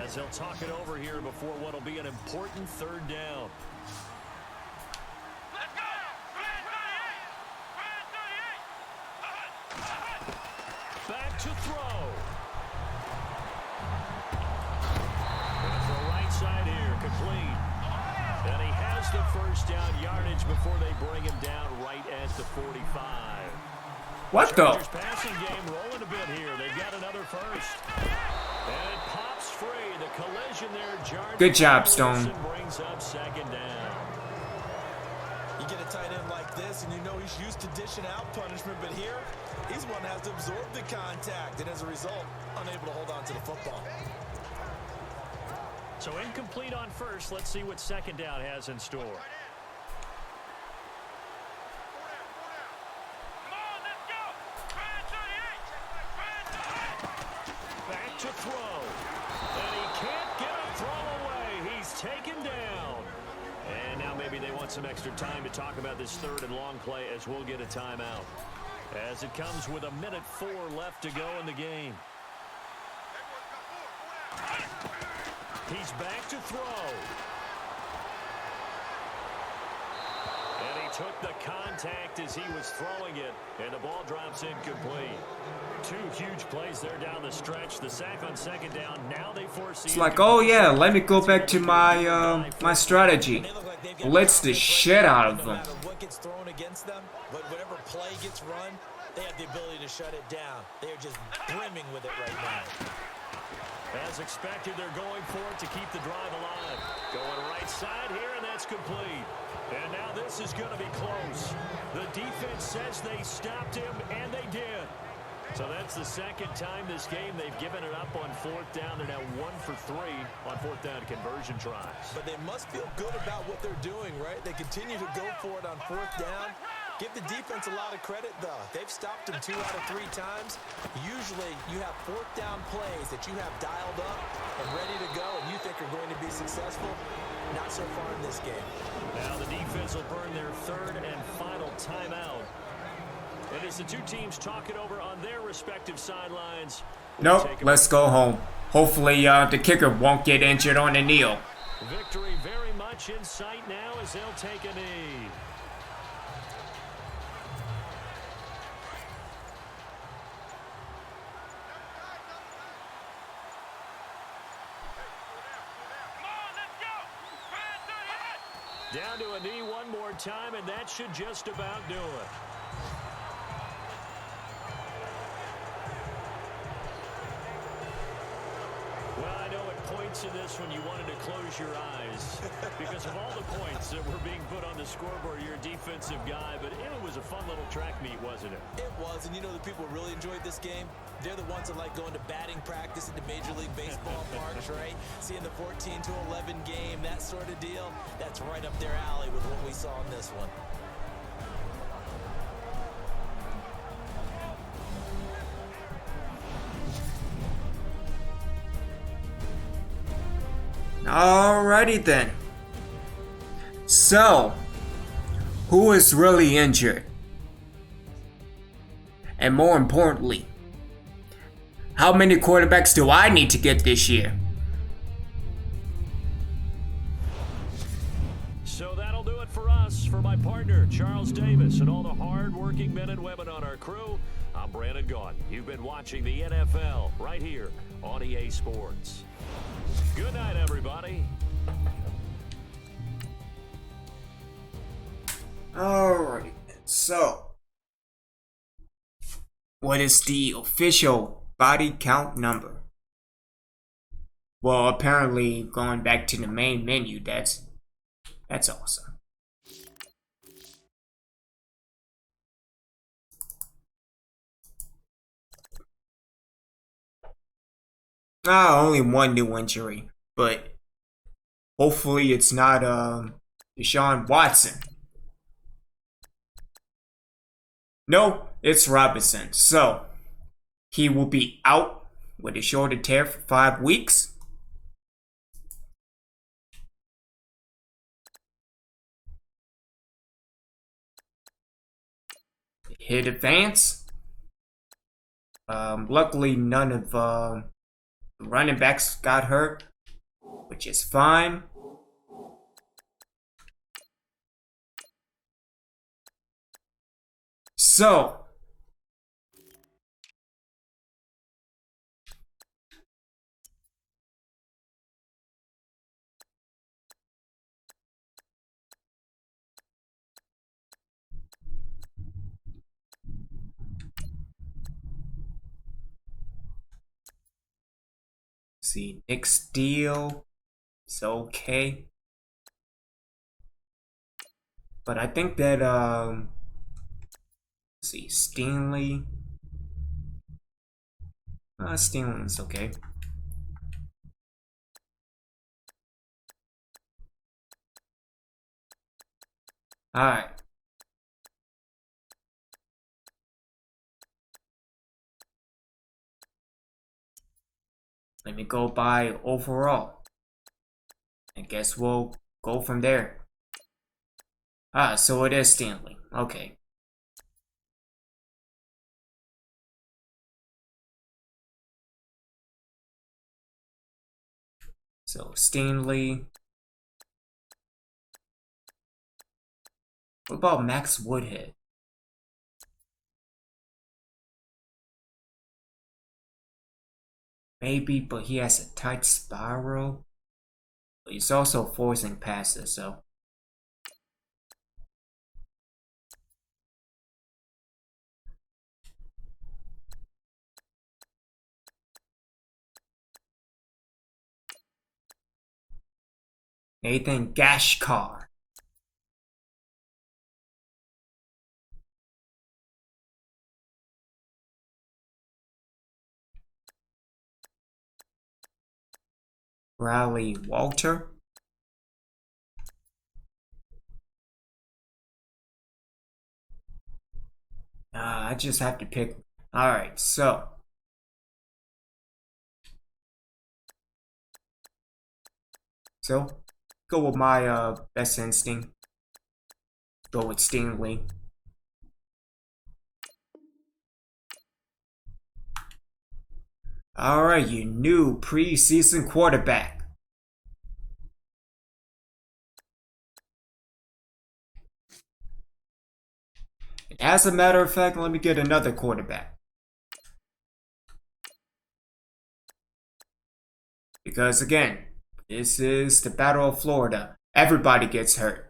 C: As they'll talk it over here before what will be an important 3rd down.
F: Let's go! Red 38!
C: Back to throw. And for right side here, complete. And he has the 1st down yardage before they bring him down right at the 45.
A: What the?
C: Chargers passing game rolling a bit here. They've got another 1st. And it pops free. The collision there jarred.
A: Good job, Stone.
C: Brings up 2nd down.
D: You get a tight end like this, and you know he's used to dishing out punishment, but here, he's one that has to absorb the contact, and as a result, unable to hold on to the football.
C: So incomplete on 1st. Let's see what 2nd down has in store.
F: Come on, let's go! Red 38!
C: Back to throw. And he can't get a throw away. He's taken taken down. And now maybe they want some extra time to talk about this third and long play as we'll get a timeout. As it comes with 1:04 left to go in the game. He's back to throw. And he took the contact as he was throwing it, and the ball drops incomplete. Two huge plays there down the stretch. The sack on second down. Now they force the
A: It's like, oh yeah, let me go back to my my strategy. Blitz the shit out of them.
D: No matter what gets thrown against them, but whatever play gets run, they have the ability to shut it down. They are just brimming with it right now.
C: As expected, they're going for it to keep the drive alive. Going right side here, and that's complete. And now this is going to be close. The defense says they stopped him, and they did. So that's the second time this game they've given it up on fourth down. They're now 1 for 3 on fourth down conversion tries.
D: But they must feel good about what they're doing, right? They continue to go for it on fourth down. Give the defense a lot of credit, though. They've stopped them 2 out of 3 times. Usually, you have fourth down plays that you have dialed up and ready to go, and you think are going to be successful. Not so far in this game.
C: Now the defense will burn their third and final timeout. And as the two teams talk it over on their respective sidelines.
A: Nope, let's go home. Hopefully the kicker won't get injured on the kneel.
C: Victory very much in sight now as they'll take a knee. Down to a knee one more time, and that should just about do it. Well, I know at points in this when you wanted to close your eyes because of all the points that were being put on the scoreboard. You're a defensive guy, but it was a fun little track meet, wasn't it?
D: It was, and you know the people who really enjoyed this game? They're the ones that like going to batting practice at the Major League Baseball parks, right? Seeing the 14-11 game, that sort of deal. That's right up their alley with what we saw in this one.
A: Alrighty then. So, who is really injured? And more importantly, how many quarterbacks do I need to get this year?
C: So that'll do it for us. For my partner, Charles Davis, and all the hard-working men and women on our crew, I'm Brandon Gaudin. You've been watching the NFL right here on EA Sports. Good night, everybody.
A: Alrighty, so what is the official body count number? Well, apparently going back to the main menu, that's awesome. Only one new injury, but hopefully it's not Deshaun Watson. No, it's Robinson. So he will be out with a shoulder tear for 5 weeks. Hit advance. Luckily, none of the running backs got hurt, which is fine. So, see, Nick Steele, it's okay. But I think that, let's see, Stingley. Stingley's okay. Alright. Let me go by overall. I guess we'll go from there. Ah, so it is Stanley. Okay. So Stanley. What about Max Woodhead? Maybe, but he has a tight spiral. But he's also forcing passes, so. Nathan Gashkar. Riley Walter. I just have to pick. Alright, so. Go with my best instinct. Go with Stanley. Alright, your new preseason quarterback. As a matter of fact, let me get another quarterback. Because again, this is the Battle of Florida. Everybody gets hurt.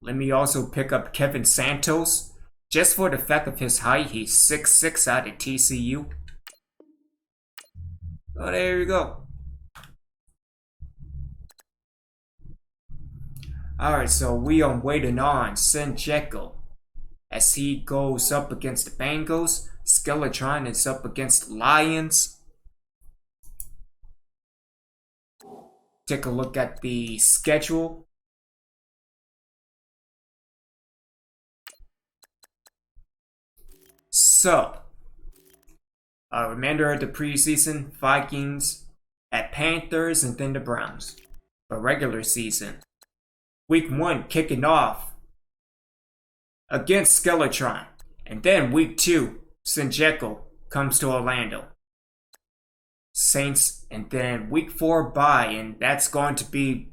A: Let me also pick up Kevin Santos. Just for the fact of his height, he's 6'6" out of TCU. Oh, there you go. Alright, so we are waiting on Sinjeko. As he goes up against the Bengals, Skeletron is up against Lions. Take a look at the schedule. So, remainder of the preseason, Vikings at Panthers and then the Browns. For regular season, week 1 kicking off against Skeletron. And then week 2, Sinjeko comes to Orlando. Saints, and then week 4 bye, and that's going to be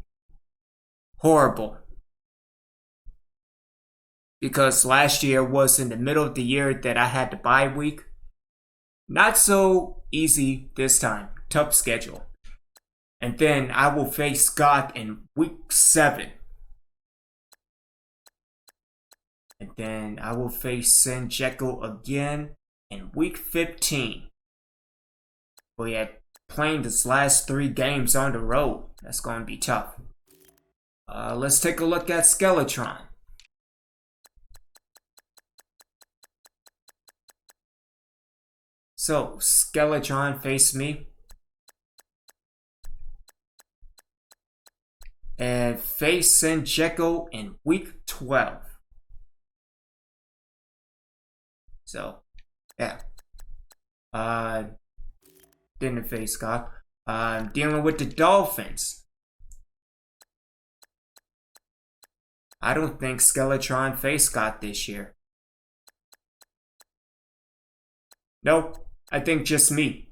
A: horrible. Because last year was in the middle of the year that I had the bye week. Not so easy this time. Tough schedule. And then I will face Scott in week 7. And then I will face Sinjeko again in week 15. We had playing this last 3 games on the road. That's going to be tough. Let's take a look at Skeletron. So, Skeletron face me. And face Sinjeko in week 12. So, yeah. Didn't face Scott. Dealing with the Dolphins. I don't think Skeletron faced Scott this year. Nope. I think just me.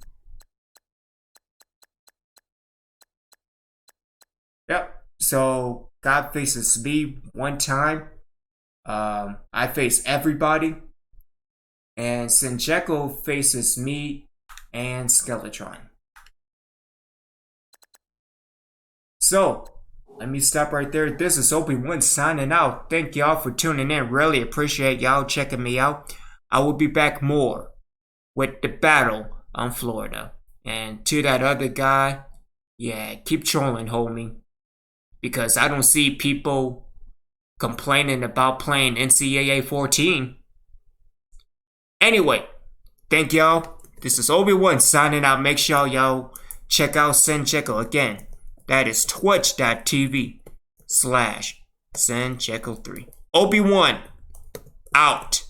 A: Yep. So God faces me one time. I face everybody. And Sinjeko faces me and Skeletron. So, let me stop right there. This is Obi-Wan signing out. Thank y'all for tuning in. Really appreciate y'all checking me out. I will be back more with the battle on Florida. And to that other guy, yeah, keep trolling, homie. Because I don't see people complaining about playing NCAA 14. Anyway, thank y'all. This is Obi-Wan signing out. Make sure y'all check out Sinjeko again. That is twitch.tv/SanCheco3. Obi-Wan out.